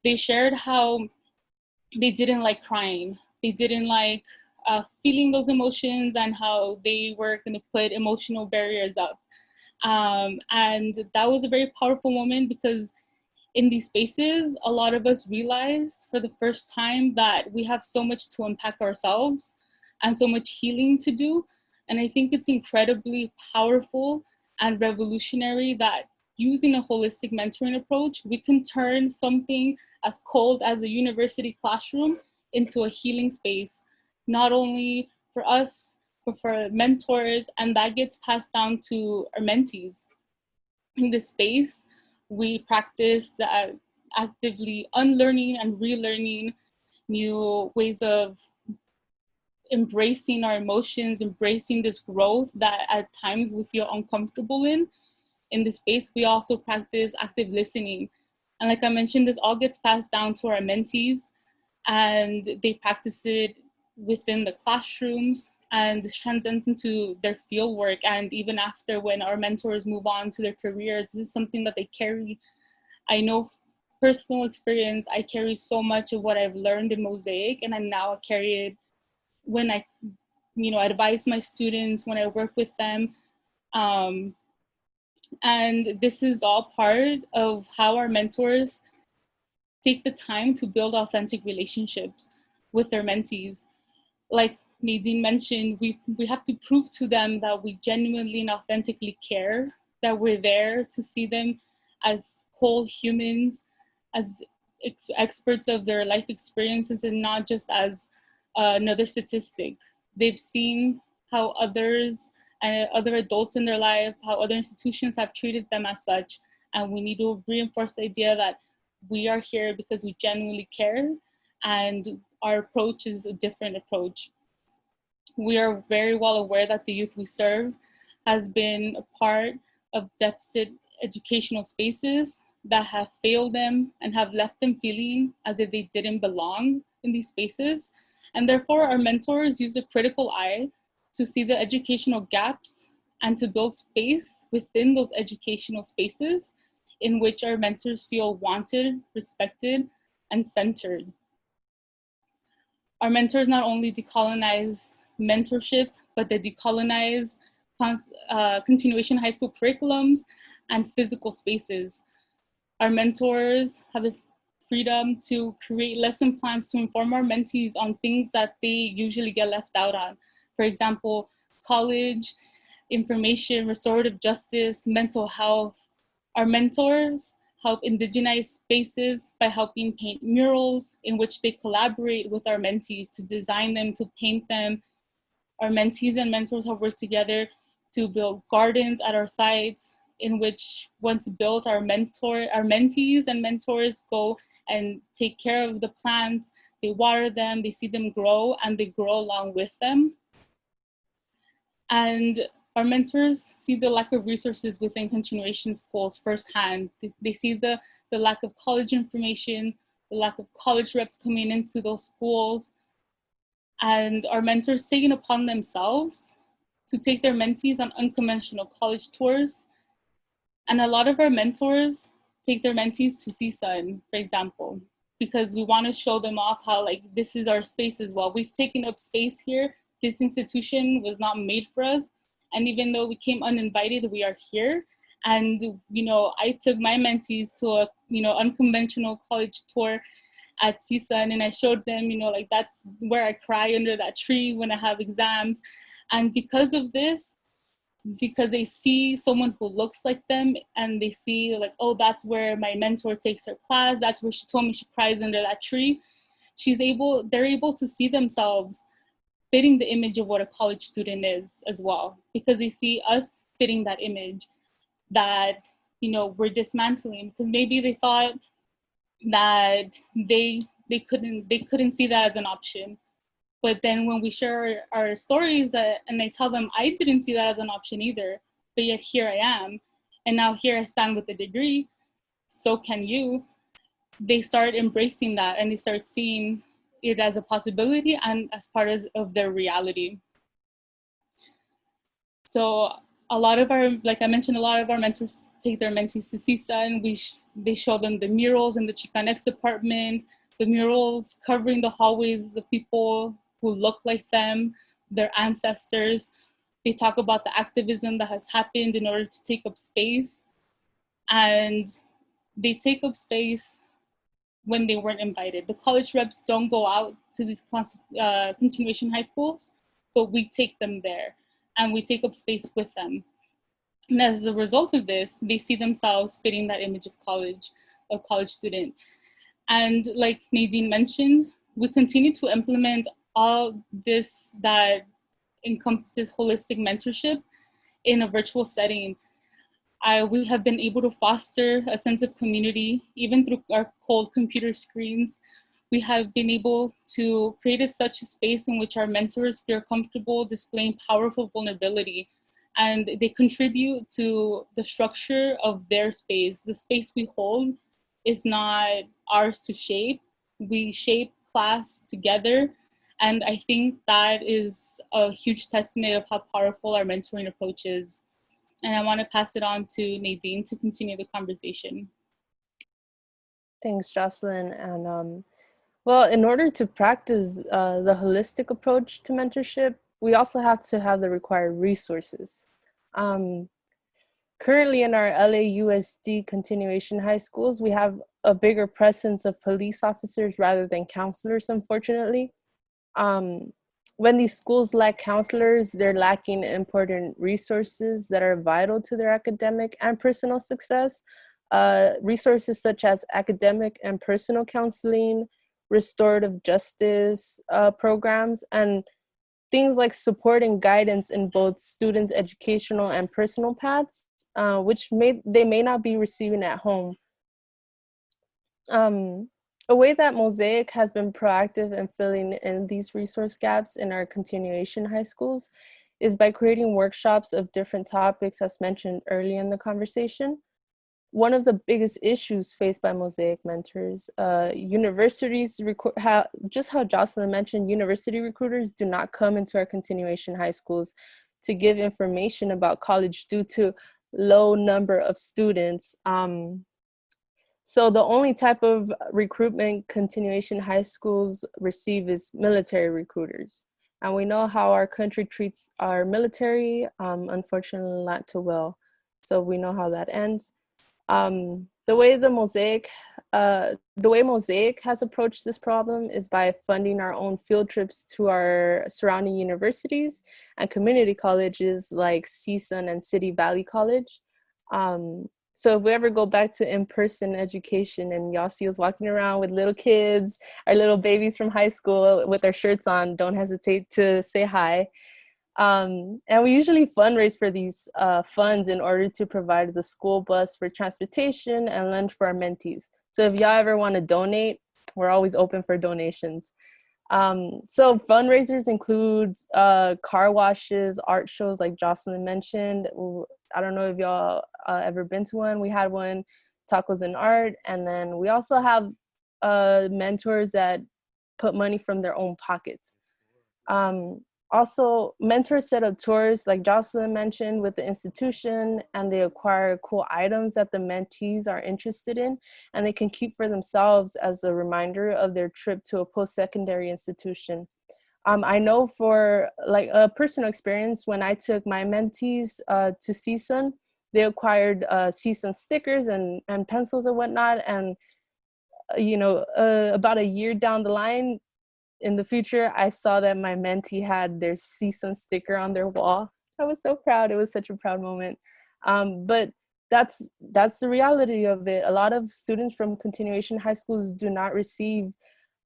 they shared how they didn't like crying. They didn't like feeling those emotions, and how they were going to put emotional barriers up. And that was a very powerful moment, because in these spaces, a lot of us realize for the first time that we have so much to unpack ourselves and so much healing to do. And I think it's incredibly powerful and revolutionary that using a holistic mentoring approach, we can turn something as cold as a university classroom into a healing space, not only for us, but for mentors, and that gets passed down to our mentees. In this space, we practice the actively unlearning and relearning new ways of embracing our emotions, embracing this growth that at times we feel uncomfortable in. In this space, we also practice active listening. And like I mentioned, this all gets passed down to our mentees, and they practice it within the classrooms, and this transcends into their field work. And even after, when our mentors move on to their careers, this is something that they carry. I know personal experience, I carry so much of what I've learned in Mosaic, and I now carry it when I, advise my students, when I work with them. And this is all part of how our mentors take the time to build authentic relationships with their mentees. Like Nadine mentioned, we have to prove to them that we genuinely and authentically care, that we're there to see them as whole humans, as experts of their life experiences, and not just as another statistic. They've seen how others and other adults in their life, how other institutions have treated them as such. And we need to reinforce the idea that we are here because we genuinely care, and our approach is a different approach. We are very well aware that the youth we serve has been a part of deficit educational spaces that have failed them and have left them feeling as if they didn't belong in these spaces. And therefore, our mentors use a critical eye to see the educational gaps and to build space within those educational spaces in which our mentors feel wanted, respected, and centered. Our mentors not only decolonize mentorship, but they decolonize continuation high school curriculums and physical spaces. Our mentors have the freedom to create lesson plans to inform our mentees on things that they usually get left out on. For example, college, information, restorative justice, mental health. Our mentors help indigenize spaces by helping paint murals in which they collaborate with our mentees to design them, to paint them. Our mentees and mentors have worked together to build gardens at our sites, in which once built, our mentees and mentors go and take care of the plants, they water them, they see them grow, and they grow along with them. And our mentors see the lack of resources within continuation schools firsthand. They see the lack of college information, the lack of college reps coming into those schools. And our mentors taking upon themselves to take their mentees on unconventional college tours. And a lot of our mentors take their mentees to CSUN, for example, because we want to show them off how like this is our space as well. We've taken up space here. This institution was not made for us. And even though we came uninvited, we are here. And, you know, I took my mentees to a, you know, unconventional college tour at CSUN, and I showed them, you know, like that's where I cry under that tree when I have exams. And because of this, because they see someone who looks like them and they see like, oh, that's where my mentor takes her class. That's where she told me she cries under that tree. They're able to see themselves fitting the image of what a college student is as well, because they see us fitting that image that, you know, we're dismantling, because maybe they thought that they couldn't see that as an option. But then when we share our stories and I tell them I didn't see that as an option either, but yet here I am, and now here I stand with a degree, so can you, they start embracing that and they start seeing it as a possibility and as part of their reality. So a lot of our, like I mentioned, a lot of our mentors take their mentees to CSUN. They show them the murals in the Chicanx department, the murals covering the hallways, the people who look like them, their ancestors. They talk about the activism that has happened in order to take up space. And they take up space when they weren't invited. The college reps don't go out to these continuation high schools, but we take them there and we take up space with them. And as a result of this, they see themselves fitting that image of college student. And like Nadine mentioned, we continue to implement all this that encompasses holistic mentorship in a virtual setting. We have been able to foster a sense of community, even through our cold computer screens. We have been able to create such a space in which our mentors feel comfortable displaying powerful vulnerability, and they contribute to the structure of their space. The space we hold is not ours to shape. We shape class together, and I think that is a huge testament of how powerful our mentoring approach is. And I want to pass it on to Nadine to continue the conversation. Thanks, Jocelyn. And well, in order to practice the holistic approach to mentorship, we also have to have the required resources. Currently in our LAUSD continuation high schools, we have a bigger presence of police officers rather than counselors, unfortunately. When these schools lack counselors, they're lacking important resources that are vital to their academic and personal success. Resources such as academic and personal counseling, restorative justice programs, and things like support and guidance in both students' educational and personal paths, which they may not be receiving at home. A way that Mosaic has been proactive in filling in these resource gaps in our continuation high schools is by creating workshops of different topics as mentioned early in the conversation. One of the biggest issues faced by Mosaic mentors, universities, just how Jocelyn mentioned, university recruiters do not come into our continuation high schools to give information about college due to low number of students. So the only type of recruitment continuation high schools receive is military recruiters. And we know how our country treats our military, unfortunately not too well. So we know how that ends. The way Mosaic has approached this problem is by funding our own field trips to our surrounding universities and community colleges like CSUN and City Valley College. So if we ever go back to in-person education and y'all see us walking around with little kids, our little babies from high school with their shirts on, don't hesitate to say hi. And we usually fundraise for these funds in order to provide the school bus for transportation and lunch for our mentees. So if y'all ever want to donate, we're always open for donations. So fundraisers include car washes, art shows like Jocelyn mentioned. I don't know if y'all ever been to one. We had one, Tacos and Art. And then we also have mentors that put money from their own pockets. Also, mentors set up tours, like Jocelyn mentioned, with the institution, and they acquire cool items that the mentees are interested in, and they can keep for themselves as a reminder of their trip to a post-secondary institution. I know for like a personal experience, when I took my mentees to CSUN, they acquired CSUN stickers and pencils and whatnot, and about a year down the line, in the future, I saw that my mentee had their CSUN sticker on their wall. I was so proud. It was such a proud moment. But that's the reality of it. A lot of students from continuation high schools do not receive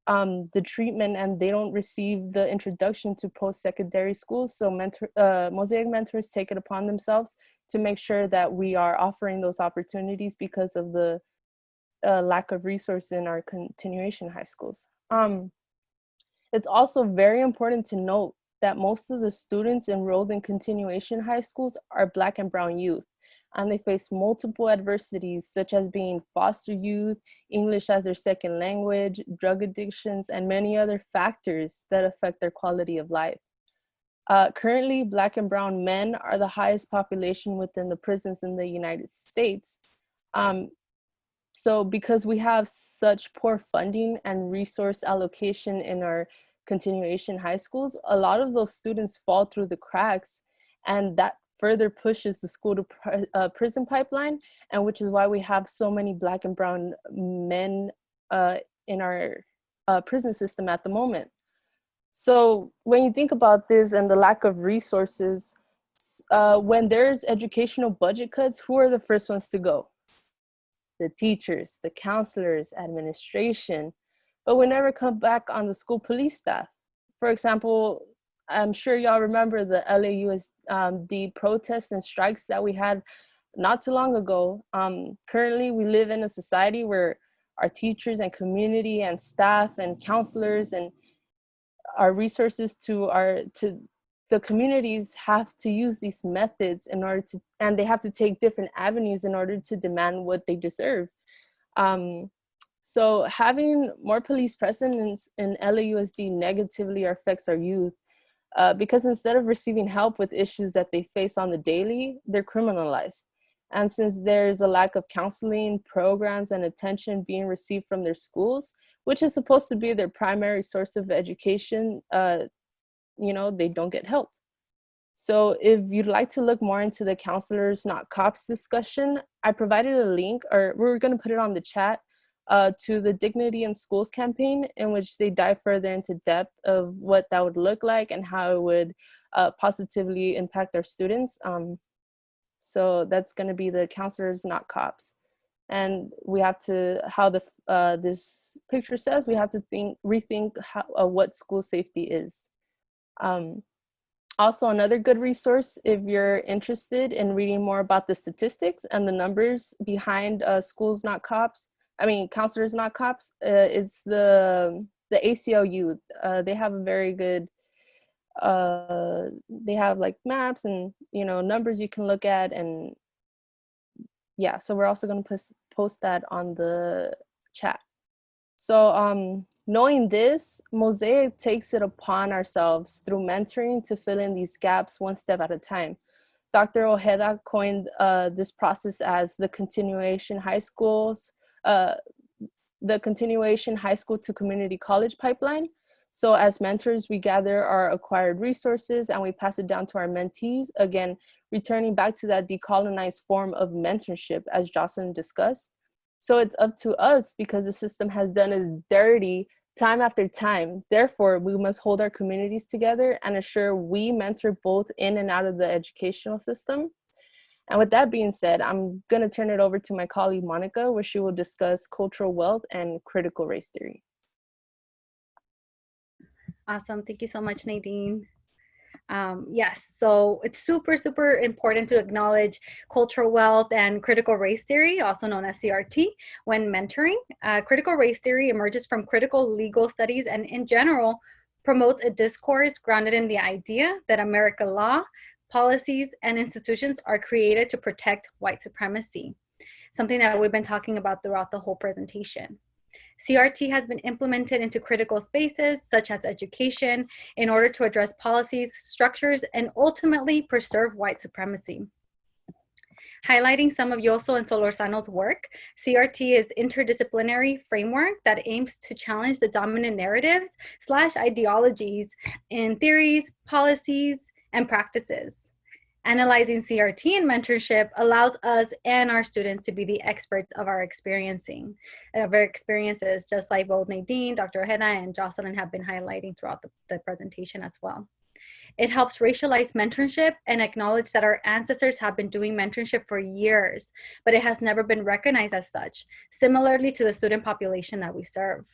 the treatment, and they don't receive the introduction to post-secondary schools. So Mosaic mentors take it upon themselves to make sure that we are offering those opportunities because of the lack of resources in our continuation high schools. It's also very important to note that most of the students enrolled in continuation high schools are Black and Brown youth, and they face multiple adversities such as being foster youth, English as their second language, drug addictions, and many other factors that affect their quality of life. Currently, Black and Brown men are the highest population within the prisons in the United States. So because we have such poor funding and resource allocation in our continuation high schools, a lot of those students fall through the cracks, and that further pushes the school to prison pipeline, and which is why we have so many Black and Brown men in our prison system at the moment. So when you think about this and the lack of resources, when there's educational budget cuts, who are the first ones to go? The teachers, the counselors, administration, but we never come back on the school police staff. For example, I'm sure y'all remember the LAUSD protests and strikes that we had not too long ago. Currently, we live in a society where our teachers and community and staff and counselors and our resources to the communities have to use these methods in order to, and they have to take different avenues in order to demand what they deserve. So having more police presence in LAUSD negatively affects our youth because instead of receiving help with issues that they face on the daily, they're criminalized. And since there's a lack of counseling programs and attention being received from their schools, which is supposed to be their primary source of education, they don't get help. So if you'd like to look more into the counselors not cops discussion, I provided a link, or we're going to put it on the chat, to the Dignity in Schools campaign, in which they dive further into depth of what that would look like and how it would positively impact our students. So that's going to be the counselors not cops. And we have to, how this picture says, we have to rethink what school safety is. Also, another good resource, if you're interested in reading more about the statistics and the numbers behind counselors not cops, it's the ACLU. They have a very good, they have like maps and, numbers you can look at. And yeah, so we're also going to post that on the chat. So knowing this, Mosaic takes it upon ourselves through mentoring to fill in these gaps one step at a time. Dr. Ojeda coined this process as the continuation high school to community college pipeline. So as mentors, we gather our acquired resources and we pass it down to our mentees, again, returning back to that decolonized form of mentorship as Jocelyn discussed. So it's up to us because the system has done us dirty time after time. Therefore, we must hold our communities together and ensure we mentor both in and out of the educational system. And with that being said, I'm going to turn it over to my colleague, Monica, where she will discuss cultural wealth and critical race theory. Awesome. Thank you so much, Nadine. Yes, so it's super, super important to acknowledge cultural wealth and critical race theory, also known as CRT, when mentoring. Critical race theory emerges from critical legal studies and in general promotes a discourse grounded in the idea that American law, policies, and institutions are created to protect white supremacy, something that we've been talking about throughout the whole presentation. CRT has been implemented into critical spaces such as education in order to address policies, structures, and ultimately preserve white supremacy. Highlighting some of Yoso and Solorzano's work, CRT is interdisciplinary framework that aims to challenge the dominant narratives / ideologies in theories, policies, and practices. Analyzing CRT and mentorship allows us and our students to be the experts of our experiences, just like both Nadine, Dr. Ojeda, and Jocelyn have been highlighting throughout the presentation as well. It helps racialize mentorship and acknowledge that our ancestors have been doing mentorship for years, but it has never been recognized as such, similarly to the student population that we serve.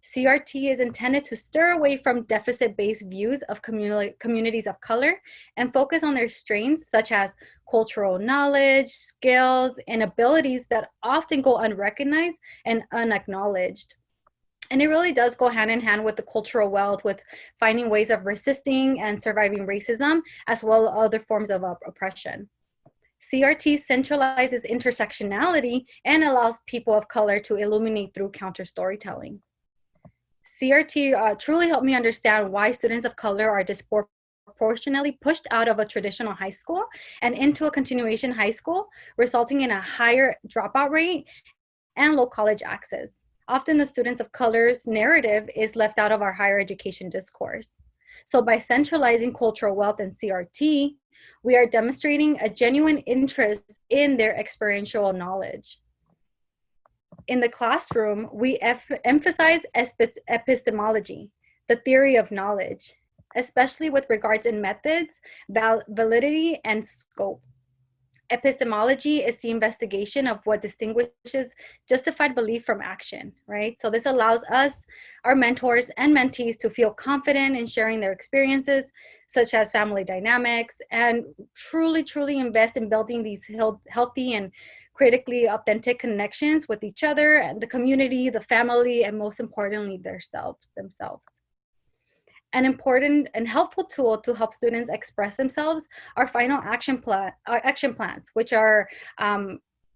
CRT is intended to stir away from deficit-based views of communities of color and focus on their strengths such as cultural knowledge, skills, and abilities that often go unrecognized and unacknowledged. And it really does go hand in hand with the cultural wealth, with finding ways of resisting and surviving racism, as well as other forms of oppression. CRT centralizes intersectionality and allows people of color to illuminate through counterstorytelling. CRT truly helped me understand why students of color are disproportionately pushed out of a traditional high school and into a continuation high school, resulting in a higher dropout rate and low college access. Often the students of color's narrative is left out of our higher education discourse. So by centralizing cultural wealth in CRT, we are demonstrating a genuine interest in their experiential knowledge. In the classroom, we emphasize epistemology, the theory of knowledge, especially with regards in methods, validity, and scope. Epistemology is the investigation of what distinguishes justified belief from action, right? So this allows us, our mentors and mentees, to feel confident in sharing their experiences, such as family dynamics, and truly, truly invest in building these healthy and critically authentic connections with each other, and the community, the family, and most importantly, themselves. An important and helpful tool to help students express themselves are final action plans, which are,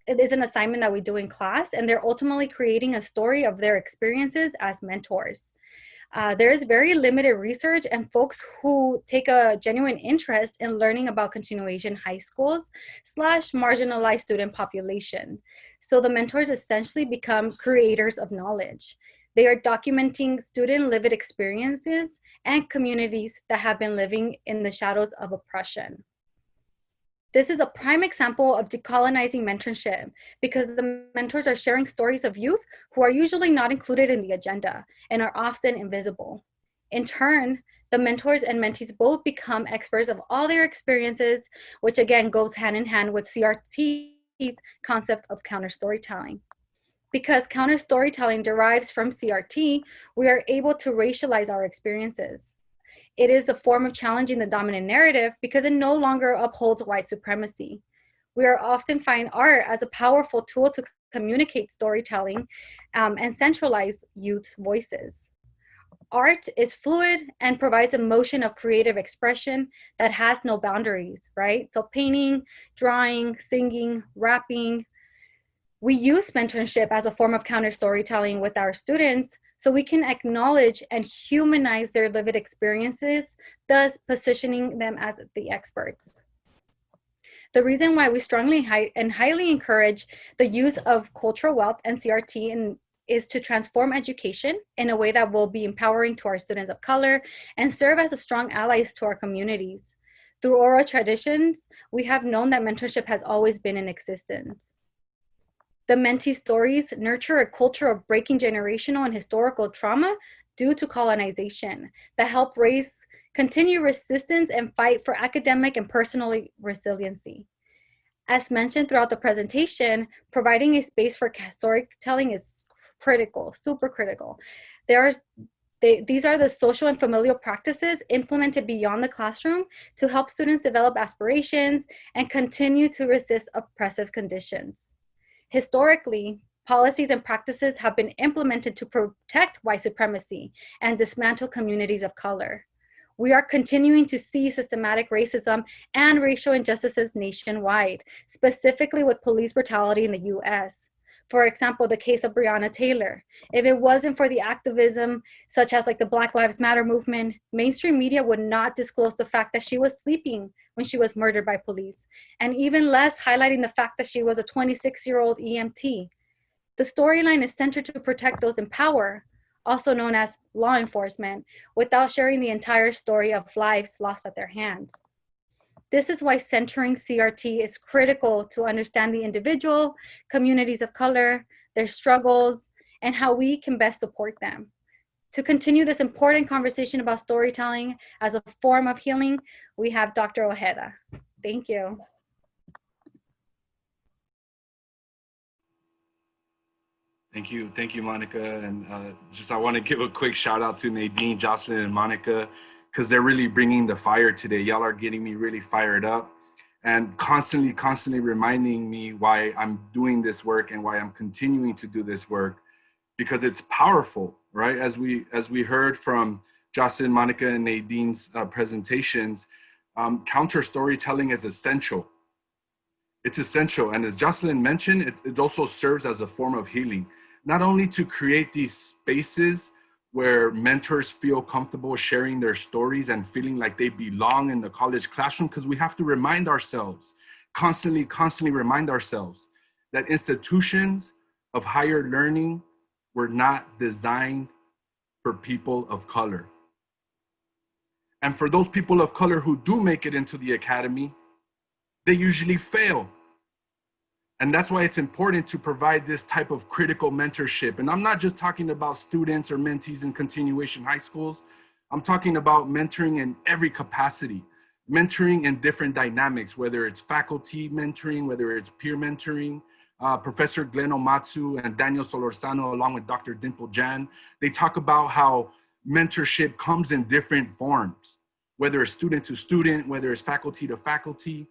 it is an assignment that we do in class, and they're ultimately creating a story of their experiences as mentors. There is very limited research and folks who take a genuine interest in learning about continuation high schools / marginalized student population. So the mentors essentially become creators of knowledge. They are documenting student lived experiences and communities that have been living in the shadows of oppression. This is a prime example of decolonizing mentorship because the mentors are sharing stories of youth who are usually not included in the agenda and are often invisible. In turn, the mentors and mentees both become experts of all their experiences, which again goes hand in hand with CRT's concept of counterstorytelling. Because counterstorytelling derives from CRT, we are able to racialize our experiences. It is a form of challenging the dominant narrative because it no longer upholds white supremacy. We are often find art as a powerful tool to communicate storytelling and centralize youth's voices. Art is fluid and provides a motion of creative expression that has no boundaries, right? So painting, drawing, singing, rapping. We use mentorship as a form of counter-storytelling with our students so we can acknowledge and humanize their lived experiences, thus positioning them as the experts. The reason why we strongly and highly encourage the use of cultural wealth and CRT is to transform education in a way that will be empowering to our students of color and serve as a strong allies to our communities. Through oral traditions, we have known that mentorship has always been in existence. The mentee stories nurture a culture of breaking generational and historical trauma due to colonization that help raise continued resistance and fight for academic and personal resiliency. As mentioned throughout the presentation, providing a space for storytelling is critical, super critical. These are the social and familial practices implemented beyond the classroom to help students develop aspirations and continue to resist oppressive conditions. Historically, policies and practices have been implemented to protect white supremacy and dismantle communities of color. We are continuing to see systematic racism and racial injustices nationwide, specifically with police brutality in the US. For example, the case of Breonna Taylor. If it wasn't for the activism, such as like the Black Lives Matter movement, mainstream media would not disclose the fact that she was sleeping when she was murdered by police, and even less highlighting the fact that she was a 26-year-old EMT. The storyline is centered to protect those in power, also known as law enforcement, without sharing the entire story of lives lost at their hands. This is why centering CRT is critical to understand the individual, communities of color, their struggles, and how we can best support them. To continue this important conversation about storytelling as a form of healing, we have Dr. Ojeda. Thank you. Thank you, Monica. And I want to give a quick shout out to Nadine, Jocelyn, and Monica, because they're really bringing the fire today. Y'all are getting me really fired up and constantly reminding me why I'm doing this work and why I'm continuing to do this work, because it's powerful, right? As we heard from Jocelyn, Monica, and Nadine's presentations, counter storytelling is essential. It's essential. And as Jocelyn mentioned, it also serves as a form of healing, not only to create these spaces where mentors feel comfortable sharing their stories and feeling like they belong in the college classroom, because we have to remind ourselves, constantly remind ourselves that institutions of higher learning were not designed for people of color. And for those people of color who do make it into the academy, they usually fail. And that's why it's important to provide this type of critical mentorship. And I'm not just talking about students or mentees in continuation high schools. I'm talking about mentoring in every capacity, mentoring in different dynamics, whether it's faculty mentoring, whether it's peer mentoring. Professor Glenn Omatsu and Daniel Solorzano, along with Dr. Dimple Jan, they talk about how mentorship comes in different forms, whether it's student to student, whether it's faculty to faculty.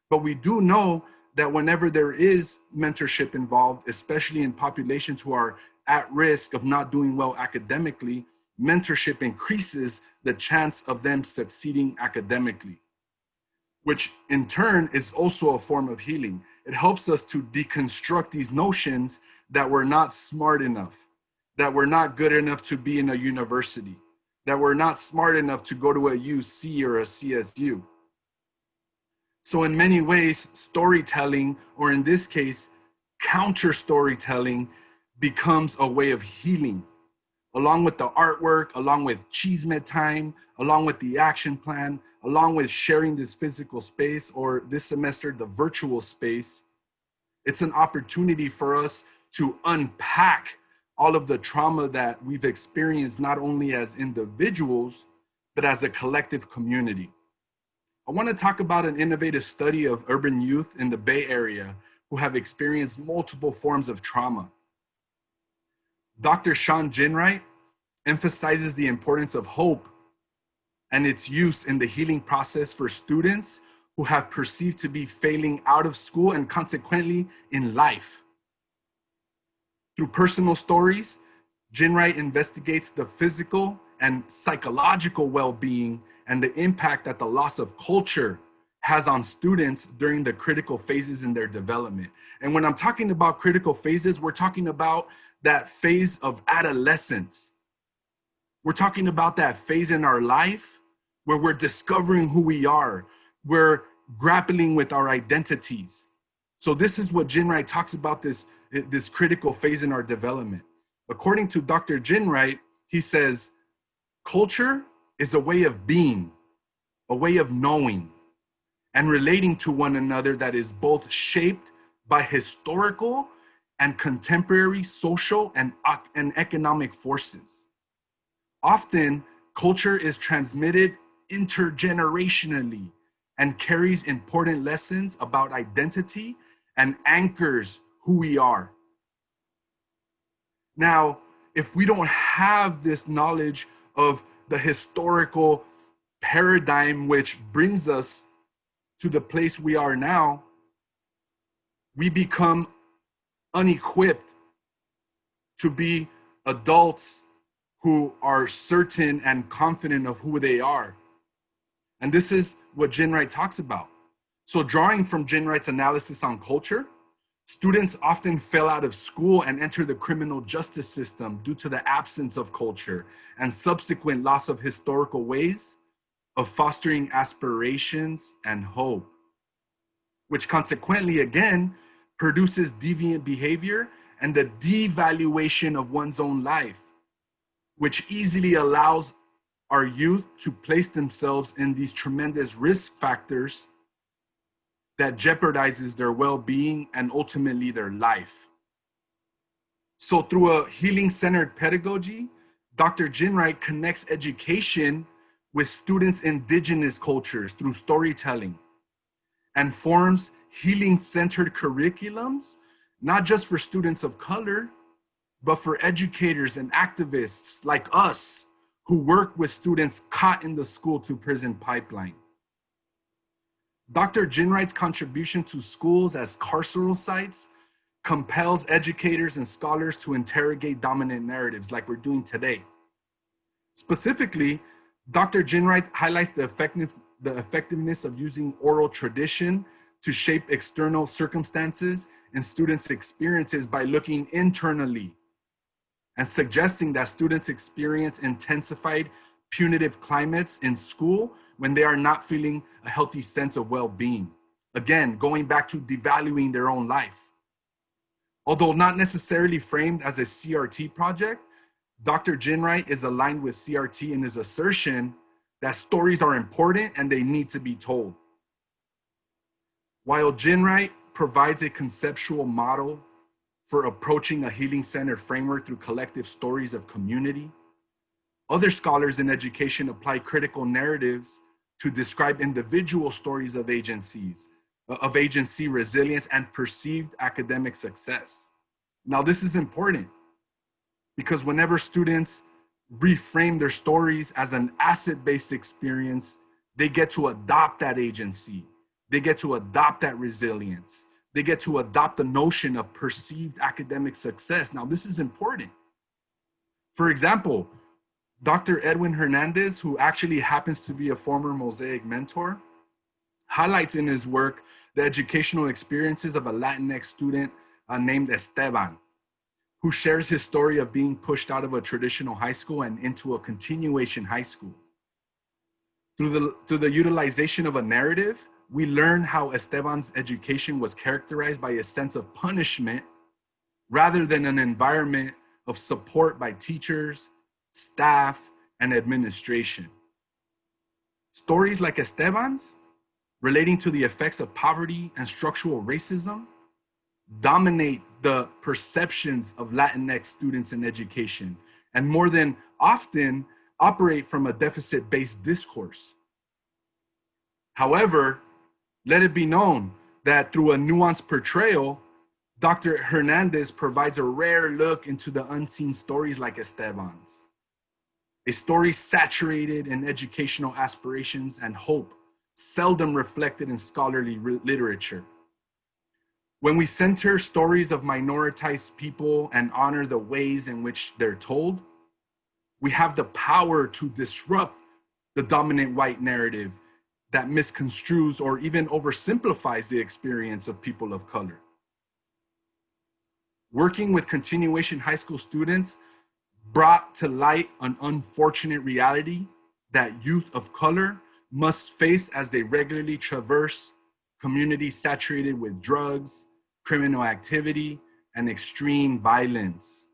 But we do know that whenever there is mentorship involved, especially in populations who are at risk of not doing well academically, mentorship increases the chance of them succeeding academically, which in turn is also a form of healing. It helps us to deconstruct these notions that we're not smart enough, that we're not good enough to be in a university, that we're not smart enough to go to a UC or a CSU. So in many ways, storytelling, or in this case, counter storytelling, becomes a way of healing, along with the artwork, along with Cheesemate time, along with the action plan, along with sharing this physical space, or this semester, the virtual space. It's an opportunity for us to unpack all of the trauma that we've experienced, not only as individuals, but as a collective community. I want to talk about an innovative study of urban youth in the Bay Area who have experienced multiple forms of trauma. Dr. Sean Jin Wright emphasizes the importance of hope and its use in the healing process for students who have perceived to be failing out of school and consequently in life. Through personal stories, Jin Wright investigates the physical and psychological well-being and the impact that the loss of culture has on students during the critical phases in their development. And when I'm talking about critical phases, we're talking about that phase of adolescence. We're talking about that phase in our life where we're discovering who we are. We're grappling with our identities. So this is what Jin Wright talks about, this critical phase in our development. According to Dr. Jin Wright, he says, culture is a way of being, a way of knowing, and relating to one another that is both shaped by historical and contemporary social and economic forces. Often, culture is transmitted intergenerationally and carries important lessons about identity and anchors who we are. Now, if we don't have this knowledge of the historical paradigm which brings us to the place we are now, we become unequipped to be adults who are certain and confident of who they are. And this is what Jin Wright talks about. So drawing from Jin Wright's analysis on culture, Students often fail out of school and enter the criminal justice system due to the absence of culture and subsequent loss of historical ways of fostering aspirations and hope, which consequently, again, produces deviant behavior and the devaluation of one's own life, which easily allows our youth to place themselves in these tremendous risk factors that jeopardizes their well-being and ultimately their life. So through a healing-centered pedagogy, Dr. Jin Wright connects education with students' indigenous cultures through storytelling and forms healing-centered curriculums, not just for students of color, but for educators and activists like us who work with students caught in the school-to-prison pipeline. Dr. Jin Wright's contribution to schools as carceral sites compels educators and scholars to interrogate dominant narratives like we're doing today. Specifically, Dr. Jin Wright highlights the effectiveness of using oral tradition to shape external circumstances and students' experiences by looking internally and suggesting that students experience intensified punitive climates in school when they are not feeling a healthy sense of well-being. Again, going back to devaluing their own life. Although not necessarily framed as a CRT project, Dr. Jin Wright is aligned with CRT in his assertion that stories are important and they need to be told. While Jin Wright provides a conceptual model for approaching a healing-centered framework through collective stories of community, other scholars in education apply critical narratives to describe individual stories of agency, resilience, and perceived academic success. Now, this is important because whenever students reframe their stories as an asset-based experience, they get to adopt that agency. They get to adopt that resilience. They get to adopt the notion of perceived academic success. Now, this is important. For example, Dr. Edwin Hernandez, who actually happens to be a former Mosaic mentor, highlights in his work the educational experiences of a Latinx student named Esteban, who shares his story of being pushed out of a traditional high school and into a continuation high school. Through the utilization of a narrative, we learn how Esteban's education was characterized by a sense of punishment rather than an environment of support by teachers, staff, and administration. Stories like Esteban's, relating to the effects of poverty and structural racism, dominate the perceptions of Latinx students in education, and more than often operate from a deficit-based discourse. However, let it be known that through a nuanced portrayal, Dr. Hernandez provides a rare look into the unseen stories like Esteban's. A story saturated in educational aspirations and hope, seldom reflected in scholarly literature. When we center stories of minoritized people and honor the ways in which they're told, we have the power to disrupt the dominant white narrative that misconstrues or even oversimplifies the experience of people of color. Working with continuation high school students brought to light an unfortunate reality that youth of color must face as they regularly traverse communities saturated with drugs, criminal activity, and extreme violence.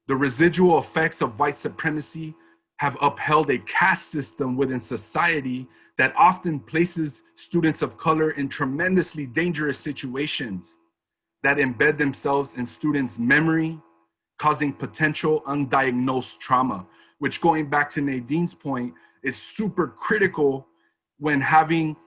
The residual effects of white supremacy have upheld a caste system within society that often places students of color in tremendously dangerous situations that embed themselves in students' memory, causing potential undiagnosed trauma, which, going back to Nadine's point, is super critical when having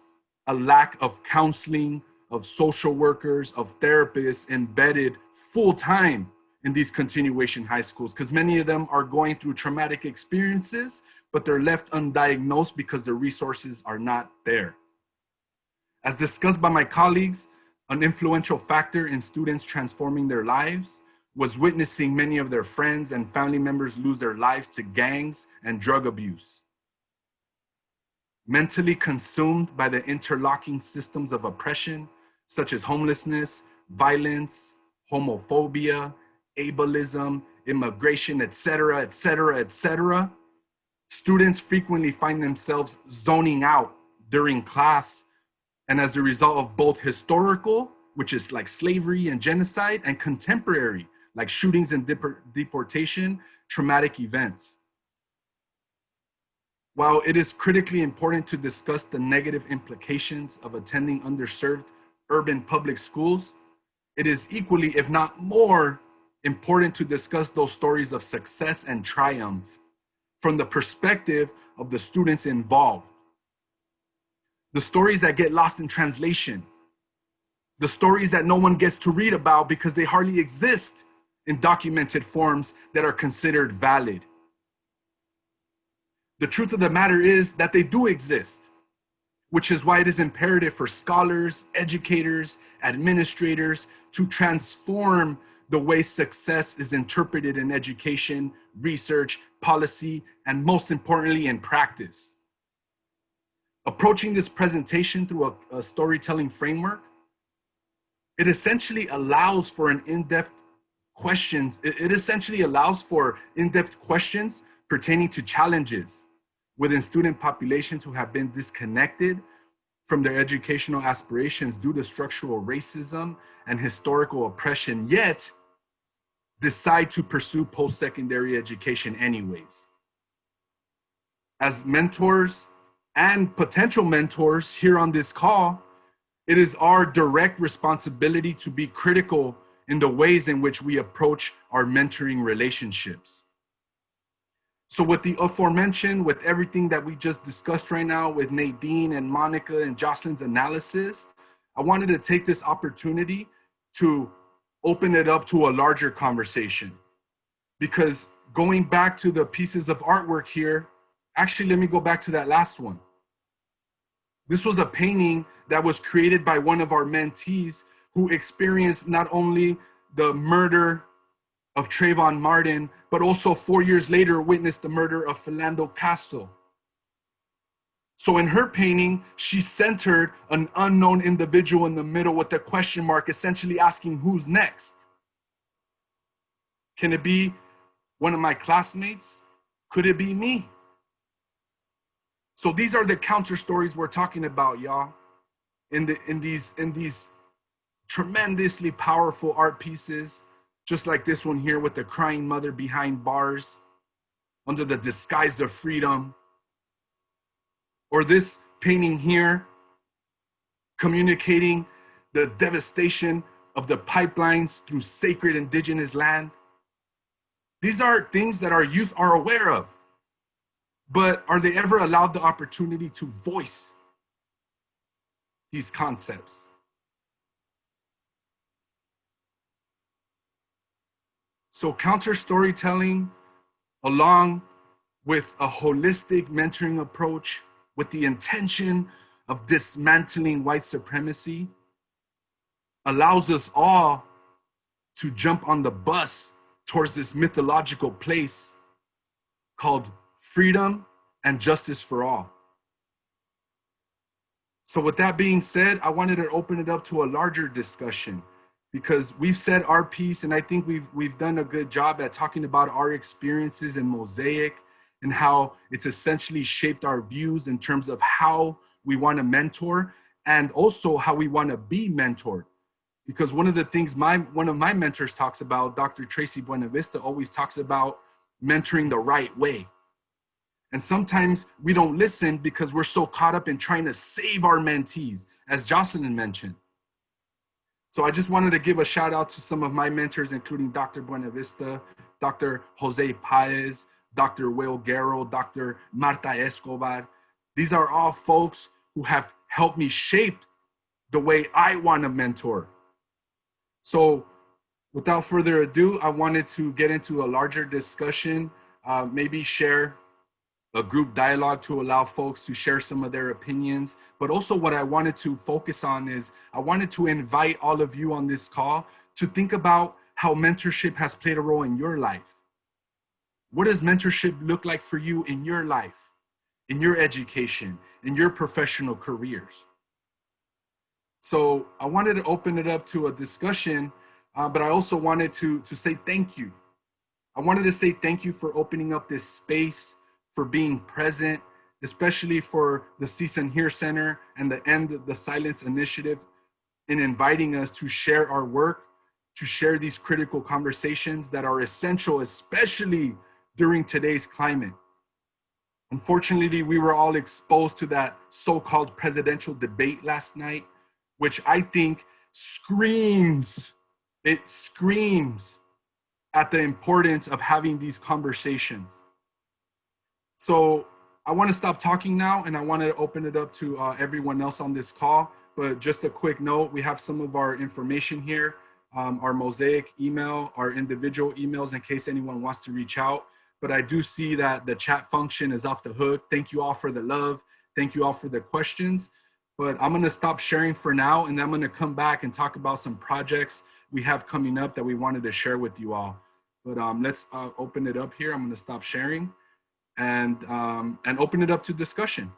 a lack of counseling, of social workers, of therapists embedded full-time in these continuation high schools, because many of them are going through traumatic experiences, but they're left undiagnosed because the resources are not there. As discussed by my colleagues, an influential factor in students transforming their lives was witnessing many of their friends and family members lose their lives to gangs and drug abuse. Mentally consumed by the interlocking systems of oppression, such as homelessness, violence, homophobia, ableism, immigration, etc., etc., etc., students frequently find themselves zoning out during class, and as a result of both historical, which is like slavery and genocide, and contemporary, like shootings and deportation, traumatic events. While it is critically important to discuss the negative implications of attending underserved urban public schools, it is equally, if not more, important to discuss those stories of success and triumph from the perspective of the students involved. The stories that get lost in translation, the stories that no one gets to read about because they hardly exist in documented forms that are considered valid. The truth of the matter is that they do exist, which is why it is imperative for scholars, educators, administrators to transform the way success is interpreted in education, research, policy, and most importantly, in practice. Approaching this presentation through a storytelling framework, it essentially allows for in-depth questions. It essentially allows for in-depth questions pertaining to challenges within student populations who have been disconnected from their educational aspirations due to structural racism and historical oppression, yet decide to pursue post-secondary education anyways. As mentors and potential mentors here on this call, it is our direct responsibility to be critical in the ways in which we approach our mentoring relationships. So with the aforementioned, with everything that we just discussed right now with Nadine and Monica and Jocelyn's analysis, I wanted to take this opportunity to open it up to a larger conversation. Because going back to the pieces of artwork here, actually, let me go back to that last one. This was a painting that was created by one of our mentees who experienced not only the murder of Trayvon Martin, but also 4 years later witnessed the murder of Philando Castile. So in her painting, she centered an unknown individual in the middle with a question mark, essentially asking who's next. Can it be one of my classmates? Could it be me? So these are the counter stories we're talking about, y'all. In these tremendously powerful art pieces, just like this one here with the crying mother behind bars under the disguise of freedom. Or this painting here, communicating the devastation of the pipelines through sacred indigenous land. These are things that our youth are aware of, but are they ever allowed the opportunity to voice these concepts? So counter storytelling, along with a holistic mentoring approach with the intention of dismantling white supremacy, allows us all to jump on the bus towards this mythological place called freedom and justice for all. So with that being said, I wanted to open it up to a larger discussion, because we've said our piece, and I think we've done a good job at talking about our experiences in Mosaic and how it's essentially shaped our views in terms of how we want to mentor and also how we want to be mentored. Because one of the things one of my mentors talks about, Dr. Tracy Buenavista, always talks about mentoring the right way. And sometimes we don't listen because we're so caught up in trying to save our mentees, as Jocelyn mentioned. So I just wanted to give a shout out to some of my mentors, including Dr. Buenavista, Dr. Jose Paez, Dr. Will Guerrero, Dr. Marta Escobar. These are all folks who have helped me shape the way I want to mentor. So without further ado, I wanted to get into a larger discussion, maybe share a group dialogue to allow folks to share some of their opinions. But also what I wanted to focus on is I wanted to invite all of you on this call to think about how mentorship has played a role in your life. What does mentorship look like for you in your life, in your education, in your professional careers? So I wanted to open it up to a discussion, but I also wanted to say thank you. I wanted to say thank you for opening up this space, for being present, especially for the CSUN Here Center and the End the Silence Initiative in inviting us to share our work, to share these critical conversations that are essential, especially during today's climate. Unfortunately, we were all exposed to that so-called presidential debate last night, which I think screams at the importance of having these conversations. So I want to stop talking now, and I want to open it up to everyone else on this call. But just a quick note, we have some of our information here, our Mosaic email, our individual emails in case anyone wants to reach out. But I do see that the chat function is off the hook. Thank you all for the love. Thank you all for the questions. But I'm going to stop sharing for now, and I'm going to come back and talk about some projects we have coming up that we wanted to share with you all. But let's open it up here. I'm going to stop sharing and open it up to discussion.